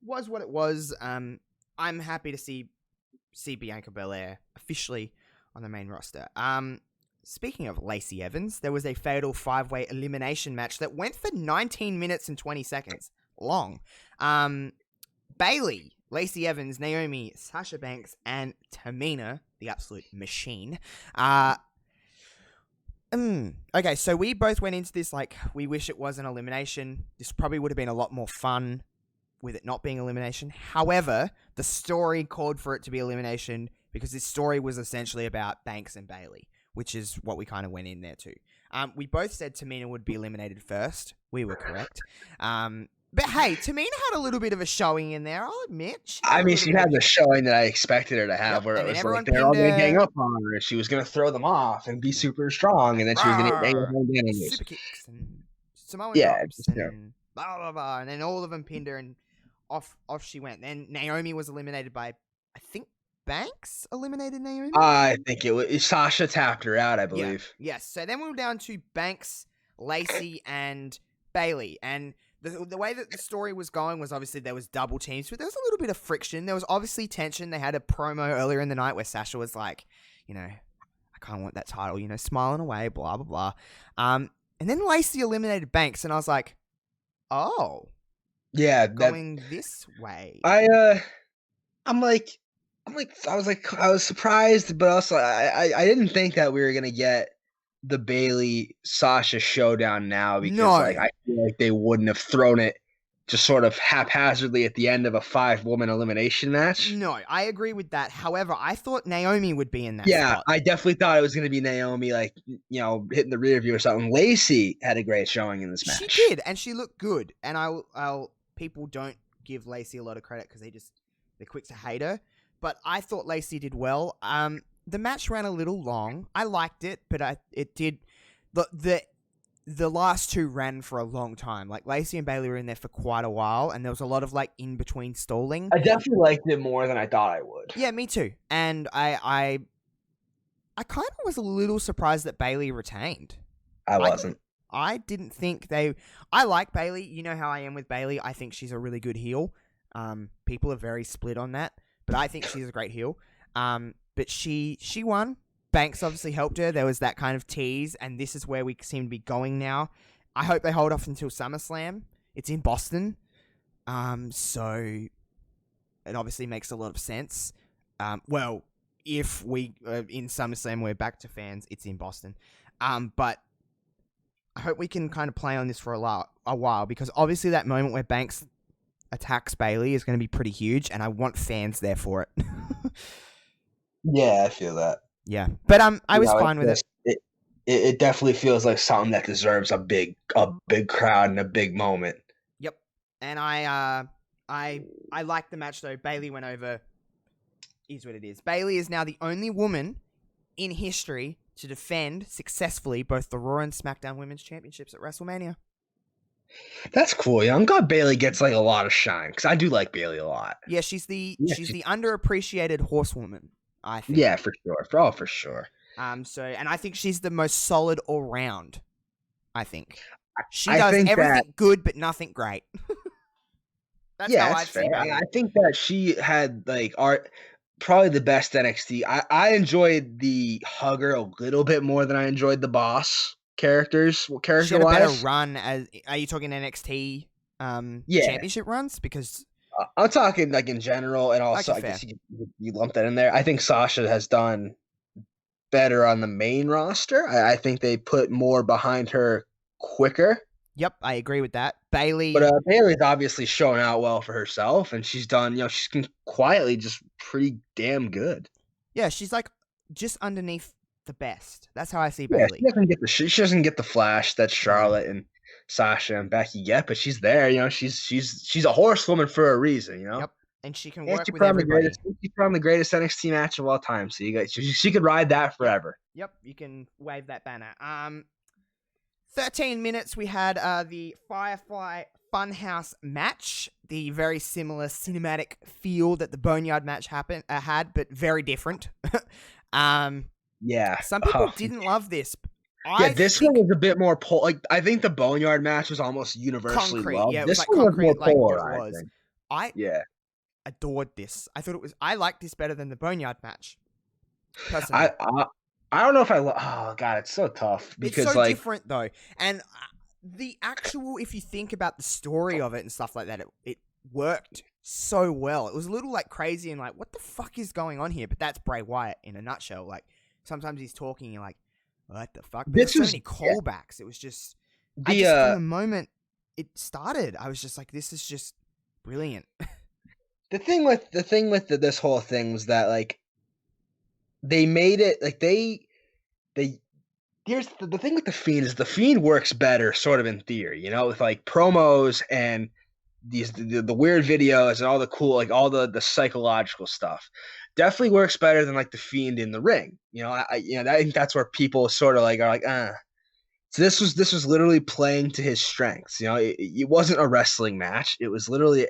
was what it was. I'm happy to see Bianca Belair officially on the main roster. Speaking of Lacey Evans, there was a fatal 5-way elimination match that went for 19 minutes and 20 seconds long. Bayley, Lacey Evans, Naomi, Sasha Banks, and Tamina, the absolute machine. Okay, so we both went into this like we wish it was an elimination. This probably would have been a lot more fun with it not being elimination. However, the story called for it to be elimination because this story was essentially about Banks and Bayley, which is what we kind of went in there to. We both said Tamina would be eliminated first. We were correct. But hey, Tamina had a little bit of a showing in there, I'll admit. she had the showing that I expected her to have, where it was like they're all going to gang up on her, and she was going to throw them off and be super strong, and then she was going to gang up on the enemies. Super kicks and Samoan drops and blah, blah, blah. And then all of them pinned her, and off she went. Then Naomi was eliminated by, I think, Banks eliminated Naomi? I think it was Sasha tapped her out, I believe. Yeah. Yes. So then we were down to Banks, Lacey, and Bayley. And the way that the story was going was obviously there was double teams, but there was a little bit of friction. There was obviously tension. They had a promo earlier in the night where Sasha was like, I kind of want that title, smiling away, blah, blah, blah. And then Lacey eliminated Banks, and I was like, oh. Yeah. Going this way. I was surprised, but also I didn't think that we were gonna get the Bayley Sasha showdown now, because I feel like they wouldn't have thrown it just sort of haphazardly at the end of a 5-woman elimination match. No, I agree with that. However, I thought Naomi would be in that spot. I definitely thought it was gonna be Naomi, hitting the rear view or something. Lacey had a great showing in this match. She did, and she looked good. And I'll people don't give Lacey a lot of credit because they're quick to hate her. But I thought Lacey did well. The match ran a little long. I liked it, but it did. The last two ran for a long time. Like Lacey and Bayley were in there for quite a while, and there was a lot of in between stalling. I definitely liked it more than I thought I would. Yeah, me too. And I kind of was a little surprised that Bayley retained. I wasn't. I didn't think I like Bayley. You know how I am with Bayley. I think she's a really good heel. People are very split on that, but I think she's a great heel. But she won. Banks obviously helped her. There was that kind of tease, and this is where we seem to be going now. I hope they hold off until SummerSlam. It's in Boston. So it obviously makes a lot of sense. Well, if we in SummerSlam we're back to fans, it's in Boston. But I hope we can kind of play on this for a while, because obviously that moment where Banks attacks Bayley is going to be pretty huge, and I want fans there for it. Yeah, I feel that. Yeah, but I was fine with it. It definitely feels like something that deserves a big crowd and a big moment. Yep, and I like the match though. Bayley went over. Is what it is. Bayley is now the only woman in history to defend successfully both the Raw and SmackDown Women's Championships at WrestleMania. That's cool. Yeah, I'm glad Bayley gets a lot of shine, because I do like Bayley a lot. Yeah, she's the underappreciated horsewoman, I think. Yeah, for sure. For sure. And I think she's the most solid all round. I think she does everything good, but nothing great. That's how I see Bayley. I think that she had probably the best NXT. I enjoyed the Hugger a little bit more than I enjoyed the Boss character-wise. She had a better run. Are you talking NXT championship runs? Because I'm talking in general, and also I guess you lump that in there. I think Sasha has done better on the main roster. I think they put more behind her quicker. Yep, I agree with that. Bailey. But Bailey's obviously shown out well for herself, and she's done, she's been quietly just pretty damn good. Yeah, she's like just underneath the best. That's how I see Yeah, Bailey. she doesn't get the flash that Charlotte and Sasha and Becky get, but she's there. She's a horsewoman for a reason. Yep, and she can And work with everybody. She's probably the greatest NXT match of all time. So she could ride that forever. Yep, you can wave that banner. 13 minutes, we had the Firefly Funhouse match, the very similar cinematic feel that the Boneyard match had, but very different. Yeah. Some people didn't love this. This one was a bit more I think the Boneyard match was almost universally concrete. loved. Yeah, it this was like one concrete, was like more what polar, it was. I adored this. I liked this better than the Boneyard match. Personally. I don't know if oh god, it's so tough because it's so different though, and the actual, if you think about the story of it and stuff like that, it worked so well. It was a little like crazy and like, what the fuck is going on here? But that's Bray Wyatt in a nutshell. Like sometimes he's talking, you're like, what the fuck? But there's so many callbacks. It was just, from the moment it started, I was just like, this is just brilliant. The thing with this whole thing was that like they made it like here's the thing with the Fiend is the Fiend works better sort of in theory, with like promos and the weird videos and all the cool, like all the psychological stuff. Definitely works better than like the Fiend in the ring. I think that's where people sort of like are like, So this was literally playing to his strengths. It wasn't a wrestling match. It was literally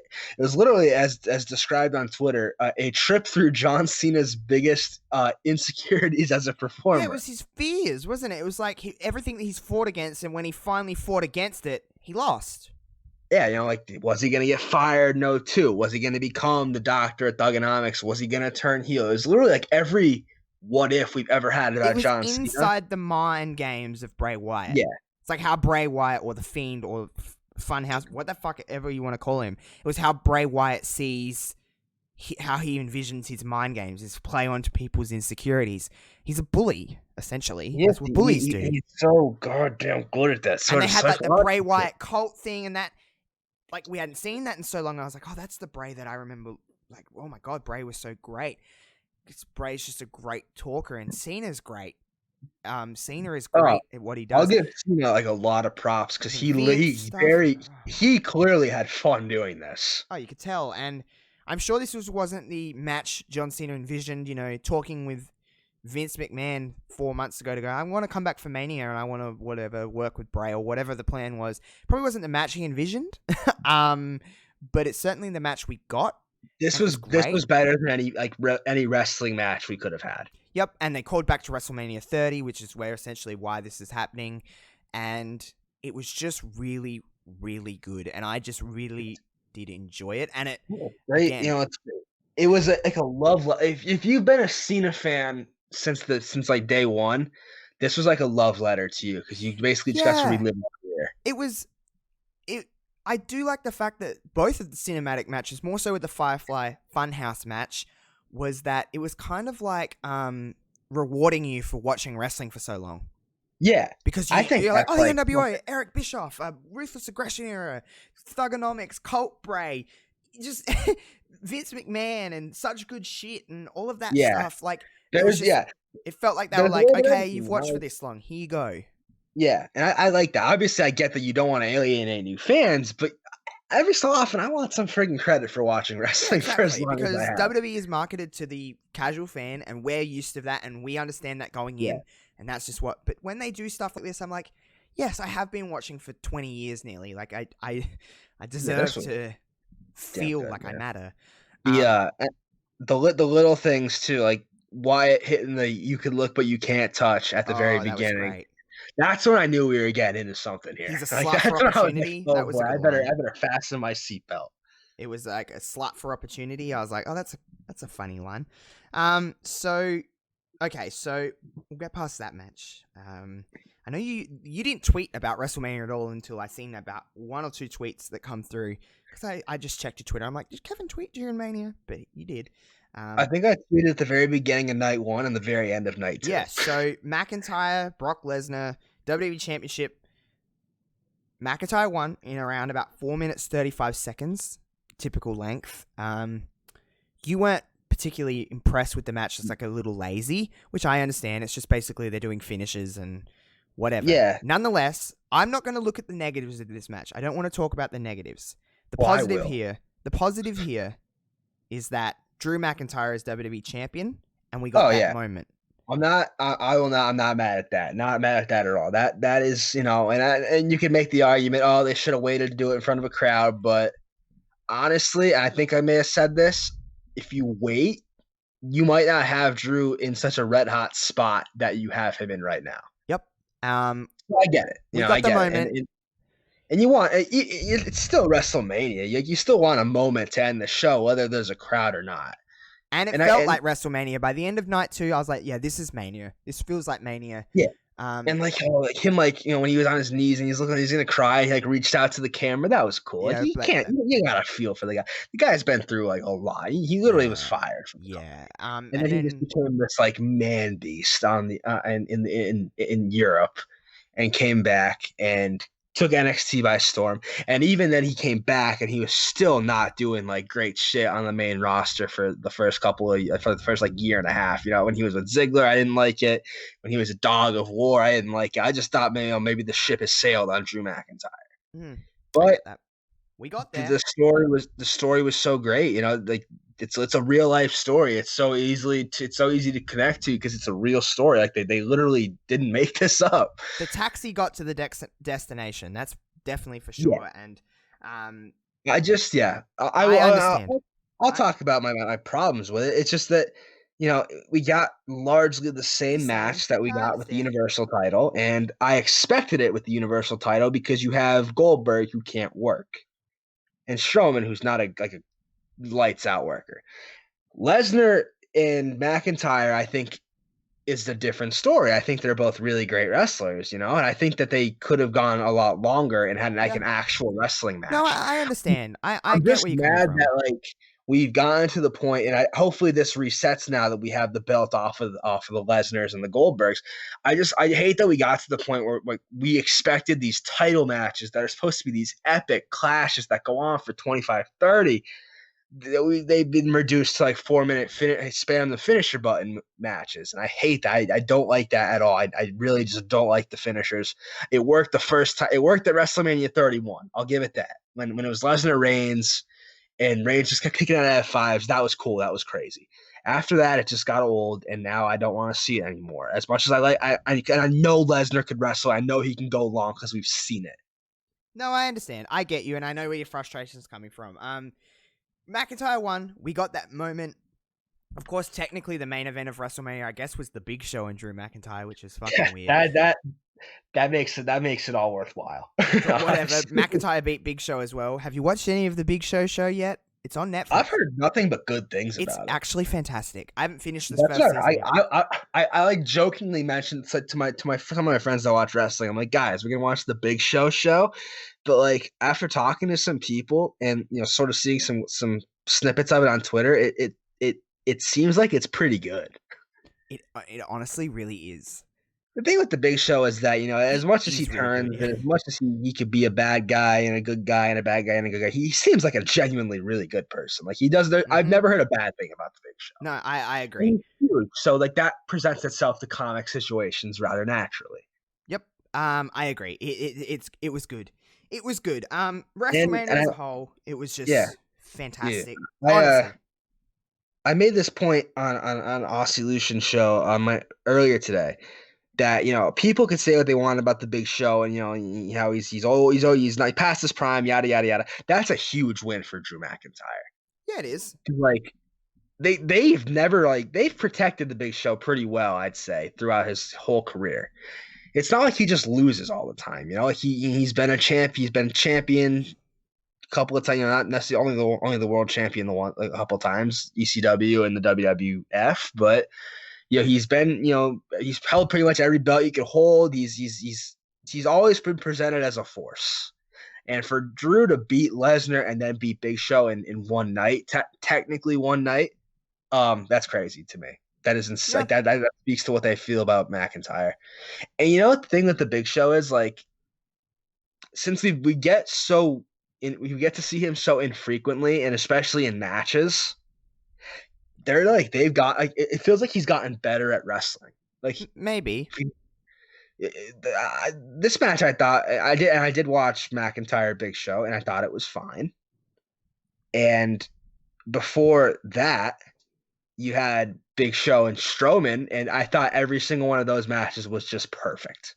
as described on Twitter, a trip through John Cena's biggest insecurities as a performer. Yeah, it was his fears, wasn't it? It was like everything that he's fought against, and when he finally fought against it, he lost. Yeah, like, was he going to get fired? No, too. Was he going to become the doctor at Thugonomics? Was he going to turn heel? It was literally like every what if we've ever had about John Cena. It was inside the mind games of Bray Wyatt. Yeah. It's like how Bray Wyatt or the Fiend or Funhouse, what the fuck ever you want to call him. It was how Bray Wyatt sees how he envisions his mind games, is play onto people's insecurities. He's a bully, essentially. Yes, that's what bullies do. He's so goddamn good at that. And they had like the Bray Wyatt cult thing, and that, like, we hadn't seen that in so long. I was like, oh, that's the Bray that I remember. Like, oh my god, Bray was so great. Bray's just a great talker, and Cena's great. Cena is great at what he does. I'll give Cena like a lot of props because he clearly had fun doing this. Oh, you could tell, and I'm sure this wasn't the match John Cena envisioned. Talking with Vince McMahon 4 months ago to go, I want to come back for Mania and I want to work with Bray or whatever the plan was. Probably wasn't the match he envisioned, but it's certainly the match we got. This was better than any wrestling match we could have had. Yep, and they called back to WrestleMania 30, which is why this is happening, and it was just really, really good, and I just really did enjoy it, and it great. Again, it was like a love. If you've been a Cena fan since day one, this was like a love letter to you because you basically just got to relive that year. It was. I do like the fact that both of the cinematic matches, more so with the Firefly Funhouse match, was that it was kind of like rewarding you for watching wrestling for so long. Yeah. Because you're like, oh, the NWA, Eric Bischoff, Ruthless Aggression Era, Thugonomics, Cult Bray, just Vince McMahon and such good shit and all of that stuff. Like, it felt like they were like, okay, you've watched for this long, here you go. Yeah, and I like that. Obviously, I get that you don't want to alienate new fans, but every so often, I want some friggin' credit for watching wrestling for as long as I have. Because WWE is marketed to the casual fan, and we're used to that, and we understand that going in, and that's just what. But when they do stuff like this, I'm like, yes, I have been watching for 20 years nearly. Like I deserve to feel like I matter. The little things too, like Wyatt hitting the "you can look but you can't touch" at the very beginning. That's when I knew we were getting into something here. He's a slut for opportunity. That was I better fasten my seatbelt. It was like a slut for opportunity. I was like, oh, that's a funny line. So we'll get past that match. I know you didn't tweet about WrestleMania at all until I seen about one or two tweets that come through because I just checked your Twitter. I'm like, did Kevin tweet during Mania? But you did. I think I tweeted at the very beginning of night 1 and the very end of night 2. Yeah, so McIntyre, Brock Lesnar, WWE Championship. McIntyre won in around about 4 minutes 35 seconds, typical length. You weren't particularly impressed with the match. It's like a little lazy, which I understand. It's just basically they're doing finishes and whatever. Yeah. Nonetheless, I'm not going to look at the negatives of this match. I don't want to talk about the negatives. The Well, I positive will. here is that Drew McIntyre is WWE champion, and we got that moment. I'm not mad at that. Not mad at that at all. That is, and you can make the argument, oh, they should have waited to do it in front of a crowd. But honestly, I think I may have said this, if you wait, you might not have Drew in such a red hot spot that you have him in right now. Yep. I get it. We got the moment. And you want it's still WrestleMania. You still want a moment to end the show, whether there's a crowd or not. And it felt like WrestleMania. By the end of night 2, I was like, yeah, this is Mania. This feels like Mania. Yeah. And when he was on his knees and he's looking, he's gonna cry. He reached out to the camera. That was cool. Yeah, you gotta feel for the guy. The guy's been through a lot. He literally was fired from the company. And then he just became this man beast on the in Europe, and came back and took NXT by storm. And even then he came back and he was still not doing great shit on the main roster for the first year and a half. When he was with Ziggler, I didn't like it. When he was a Dog of War, I didn't like it. I just thought maybe the ship has sailed on Drew McIntyre. But we got there. The story was so great. It's a real life story. It's so easy to connect to because it's a real story. They literally didn't make this up. The taxi got to the destination. That's definitely for sure. Yeah. And I understand. I'll talk about my problems with it. It's just that we got largely the same match that we got with the Universal title, and I expected it with the Universal title because you have Goldberg who can't work, and Strowman who's not a lights out worker. Lesnar and McIntyre, I think, is the different story. I think they're both really great wrestlers, and I think that they could have gone a lot longer and had an actual wrestling match. No, I understand. I'm get just mad that we've gotten to the point, and hopefully this resets now that we have the belt off of the Lesnars and the Goldbergs. I hate that we got to the point where we expected these title matches that are supposed to be these epic clashes that go on for 25-30. They've been reduced to 4-minute spam the finisher button matches, and I hate that. I don't like that at all. I really just don't like the finishers. It worked the first time. It worked at WrestleMania 31. I'll give it that. When it was Lesnar Reigns, and Reigns just kept kicking out F5s. That was cool. That was crazy. After that, it just got old, and now I don't want to see it anymore. As much as I know Lesnar could wrestle. I know he can go long because we've seen it. No, I understand. I get you, and I know where your frustration is coming from. McIntyre won. We got that moment. Of course, technically, the main event of WrestleMania, I guess, was the Big Show and Drew McIntyre, which is fucking weird. That makes it all worthwhile. Whatever. McIntyre beat Big Show as well. Have you watched any of the Big Show yet? It's on Netflix. I've heard nothing but good things about it. It's actually fantastic. I haven't finished this first season. I jokingly mentioned to some of my friends that watch wrestling. I'm like, guys, we're gonna watch the Big show. But after talking to some people and sort of seeing some snippets of it on Twitter, it seems like it's pretty good. It honestly really is. The thing with the Big Show is that, as much as he turns, really and as much as he could be a bad guy and a good guy and a bad guy and a good guy, he seems like a genuinely really good person. He does. I've never heard a bad thing about the Big Show. No, I agree. So that presents itself to comic situations rather naturally. Yep. I agree. It was good. It was good. WrestleMania as a whole, it was just fantastic. Yeah. I made this point on Aussie Lucian's show earlier today. That people could say what they want about the Big Show and how he's always not past his prime, yada yada yada. That's a huge win for Drew McIntyre. Yeah, it is. They've protected the Big Show pretty well, I'd say, throughout his whole career. It's not like he just loses all the time. He's been a champ. He's been champion a couple of times. Not necessarily only the world champion a couple of times, ECW and the WWF, but. He's been, he's held pretty much every belt you could hold. He's always been presented as a force. And for Drew to beat Lesnar and then beat Big Show in one night, technically one night, That's crazy to me. That is Yeah. like that speaks to what they feel about McIntyre. And you know what the thing with the Big Show is, like, since we get we get to see him so infrequently, and especially in matches, they've got, like, it feels like he's gotten better at wrestling. Like, Maybe. this match, I thought I did watch McIntyre Big Show, and I thought it was fine. And before that, you had Big Show and Strowman, and I thought every single one of those matches was just perfect.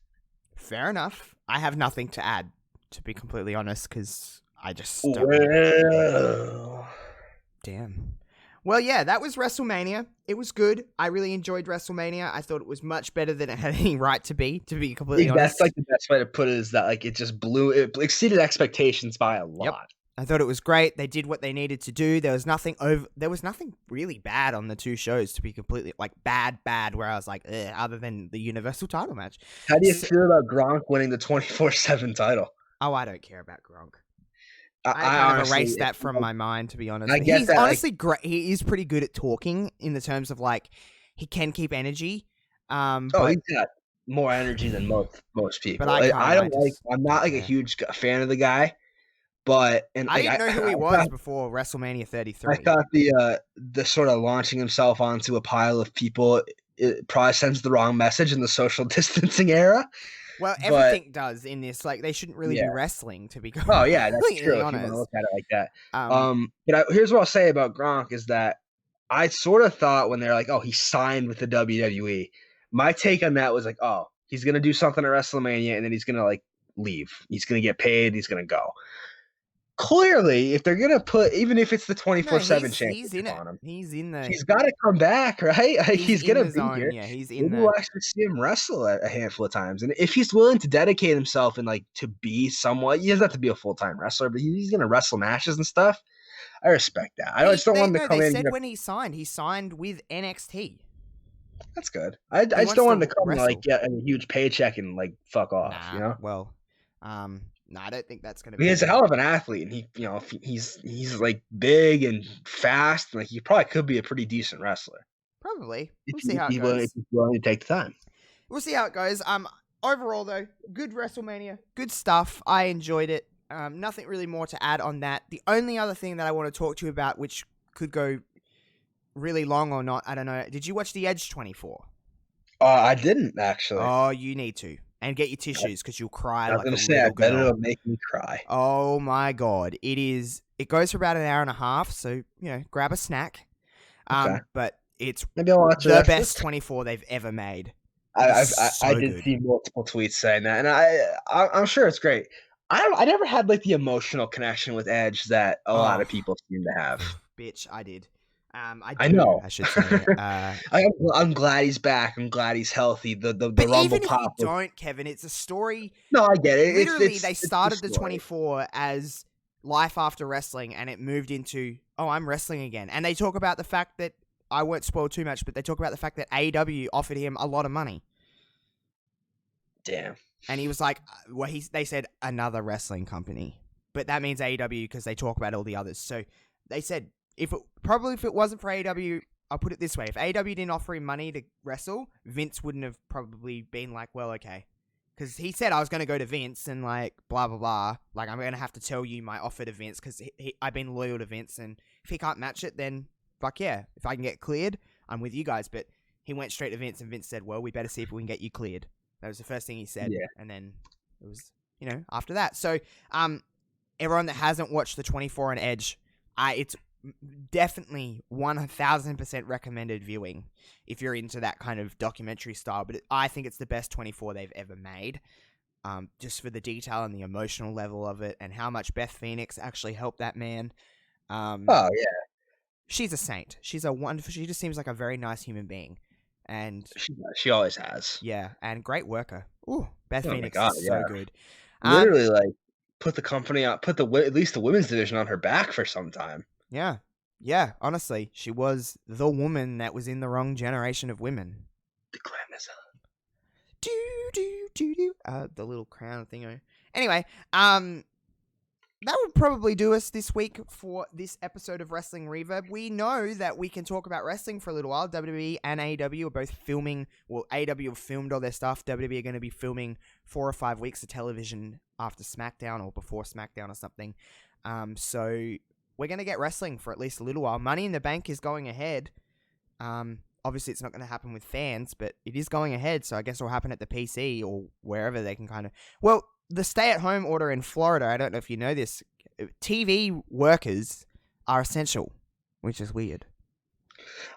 Fair enough. I have nothing to add, to be completely honest, because I just Damn. Well, yeah, that was WrestleMania. It was good. I really enjoyed WrestleMania. I thought it was much better than it had any right to be completely honest. That's like the best way to put it, is that, like, it exceeded expectations by a lot. Yep. I thought it was great. They did what they needed to do. There was nothing really bad on the two shows, to be completely, like, bad, where I was like, ugh, other than the Universal title match. How do you feel about Gronk winning the 24/7 title? Oh, I don't care about Gronk. I kind of honestly erased that from my mind, to be honest. I get He's that, honestly great. He is pretty good at talking, in the terms of, like, he can keep energy. he's got more energy than most people. But I'm not like a huge fan of the guy, but I didn't know who he was before WrestleMania 33. I thought the sort of launching himself onto a pile of people, it probably sends the wrong message in the social distancing era. Well, everything does in this. Like, they shouldn't really be wrestling, to be Oh yeah, that's completely true. If you honest. want to look at it like that. But here's what I'll say about Gronk is that I sort of thought, when they're like, "Oh, he signed with the WWE," my take on that was like, "Oh, he's gonna do something at WrestleMania, and then he's gonna, like, leave. He's gonna get paid. He's gonna go." Clearly, if they're gonna put, even if it's the 24/7 championship on him, he's got to come back, right? Like, he's gonna be here. Yeah, he's in Maybe there. we'll actually see him wrestle a handful of times, and if he's willing to dedicate himself and, like, to be somewhat, he doesn't have to be a full-time wrestler, but he's gonna wrestle matches and stuff. I respect that. I just don't want him to come in. They said when he signed with NXT. That's good. I just don't want him to come and, like, get a huge paycheck and, like, fuck off. You know? Well, no, I don't think that's going to be. He's a hell of an athlete, and he's like big and fast, and, like, he probably could be a pretty decent wrestler. Probably. We'll see how it goes. If he's willing to take the time. We'll see how it goes. Overall, though, good WrestleMania, good stuff. I enjoyed it. Nothing really more to add on that. The only other thing that I want to talk to you about, which could go really long or not, I don't know. Did you watch The Edge 24? I didn't, actually. Oh, you need to. And get your tissues, because you'll cry like a little girl. I bet it'll make me cry. Oh my god. It goes for about an hour and a half, so, grab a snack. Okay. But it's Maybe I'll watch the best 24 they've ever made. I did see multiple tweets saying that, and I'm sure it's great. I never had, like, the emotional connection with Edge that a lot of people seem to have. Bitch, I did. I know. I should say. I'm glad he's back. I'm glad he's healthy. The but Rumble even if pop. you don't, Kevin, it's a story. No, I get it. Literally, they started the 24 as life after wrestling, and it moved into, I'm wrestling again. And they talk about the fact that, I won't spoil too much, but they talk about the fact that AEW offered him a lot of money. Damn. And he was like, they said another wrestling company, but that means AEW because they talk about all the others. So they said, if it wasn't for AEW, I'll put it this way: if AEW didn't offer him money to wrestle, Vince wouldn't have probably been like, well, okay, because he said I was going to go to Vince and, like, blah blah blah. Like, I'm going to have to tell you my offer to Vince because I've been loyal to Vince, and if he can't match it, then fuck yeah. If I can get cleared, I'm with you guys. But he went straight to Vince, and Vince said, well, we better see if we can get you cleared. That was the first thing he said. Yeah. And then it was, after that. So, everyone that hasn't watched the 24 on Edge, it's definitely 1000% recommended viewing if you're into that kind of documentary style. But I think it's the best 24 they've ever made. Just for the detail and the emotional level of it, and how much Beth Phoenix actually helped that man. Oh yeah. She's a saint. She's a wonderful. She just seems like a very nice human being. And she always has. Yeah, and great worker. Ooh, Beth Phoenix is yeah. so good. Literally, like, put the company out, at least the women's division on her back for some time. Yeah. Yeah, honestly, she was the woman that was in the wrong generation of women. The glamazon. The little crown thingo. Anyway, that would probably do us this week for this episode of Wrestling Reverb. We know that we can talk about wrestling for a little while. WWE and AEW are both filming. Well, AEW have filmed all their stuff. WWE are going to be filming 4 or 5 weeks of television after SmackDown or before SmackDown or something. So we're going to get wrestling for at least a little while. Money in the Bank is going ahead. Obviously, it's not going to happen with fans, but it is going ahead. So I guess it'll happen at the PC or wherever they can kind of... Well, the stay-at-home order in Florida, I don't know if you know this, TV workers are essential, which is weird.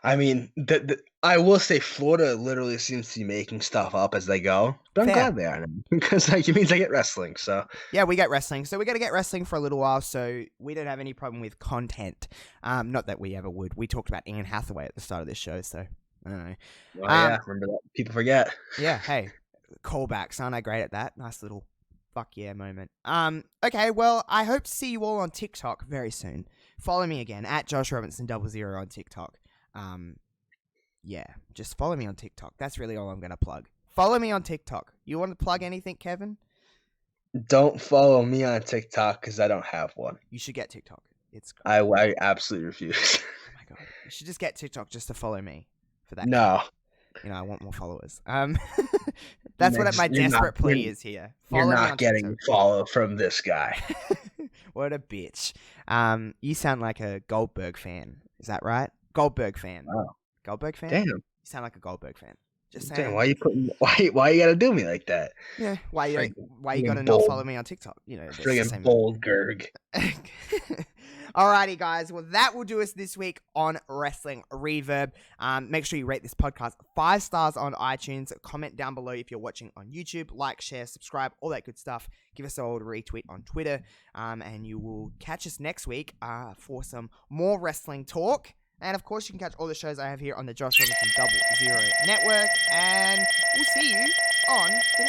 I mean, I will say Florida literally seems to be making stuff up as they go. But I'm glad they are, because like, it means I get wrestling. So yeah, we get wrestling. So we're going to get wrestling for a little while, so we don't have any problem with content. Not that we ever would. We talked about Ian Hathaway at the start of this show, so I don't know. Oh, yeah, remember that. People forget. Yeah, hey, callbacks. Aren't I great at that? Nice little fuck yeah moment. Okay, well, I hope to see you all on TikTok very soon. Follow me again, at JoshRobinson00 on TikTok. Yeah, just follow me on TikTok. That's really all I'm going to plug. Follow me on TikTok. You want to plug anything, Kevin? Don't follow me on TikTok because I don't have one. You should get TikTok. It's I absolutely refuse. Oh my god. You should just get TikTok just to follow me for that. No. You know, I want more followers. That's what my desperate plea is here. You're not getting a follow from this guy. What a bitch. You sound like a Goldberg fan. Is that right? Goldberg fan. Wow. Goldberg fan? Damn. You sound like a Goldberg fan. Just saying. Damn, why you gotta do me like that? Yeah. Why you gotta not follow me on TikTok? You know, friggin' bold Gerg. Alrighty, guys. Well, that will do us this week on Wrestling Reverb. Make sure you rate this podcast 5 stars on iTunes. Comment down below if you're watching on YouTube. Like, share, subscribe, all that good stuff. Give us a old retweet on Twitter. And you will catch us next week for some more wrestling talk. And, of course, you can catch all the shows I have here on the Josh Robinson 00 Network. And we'll see you on the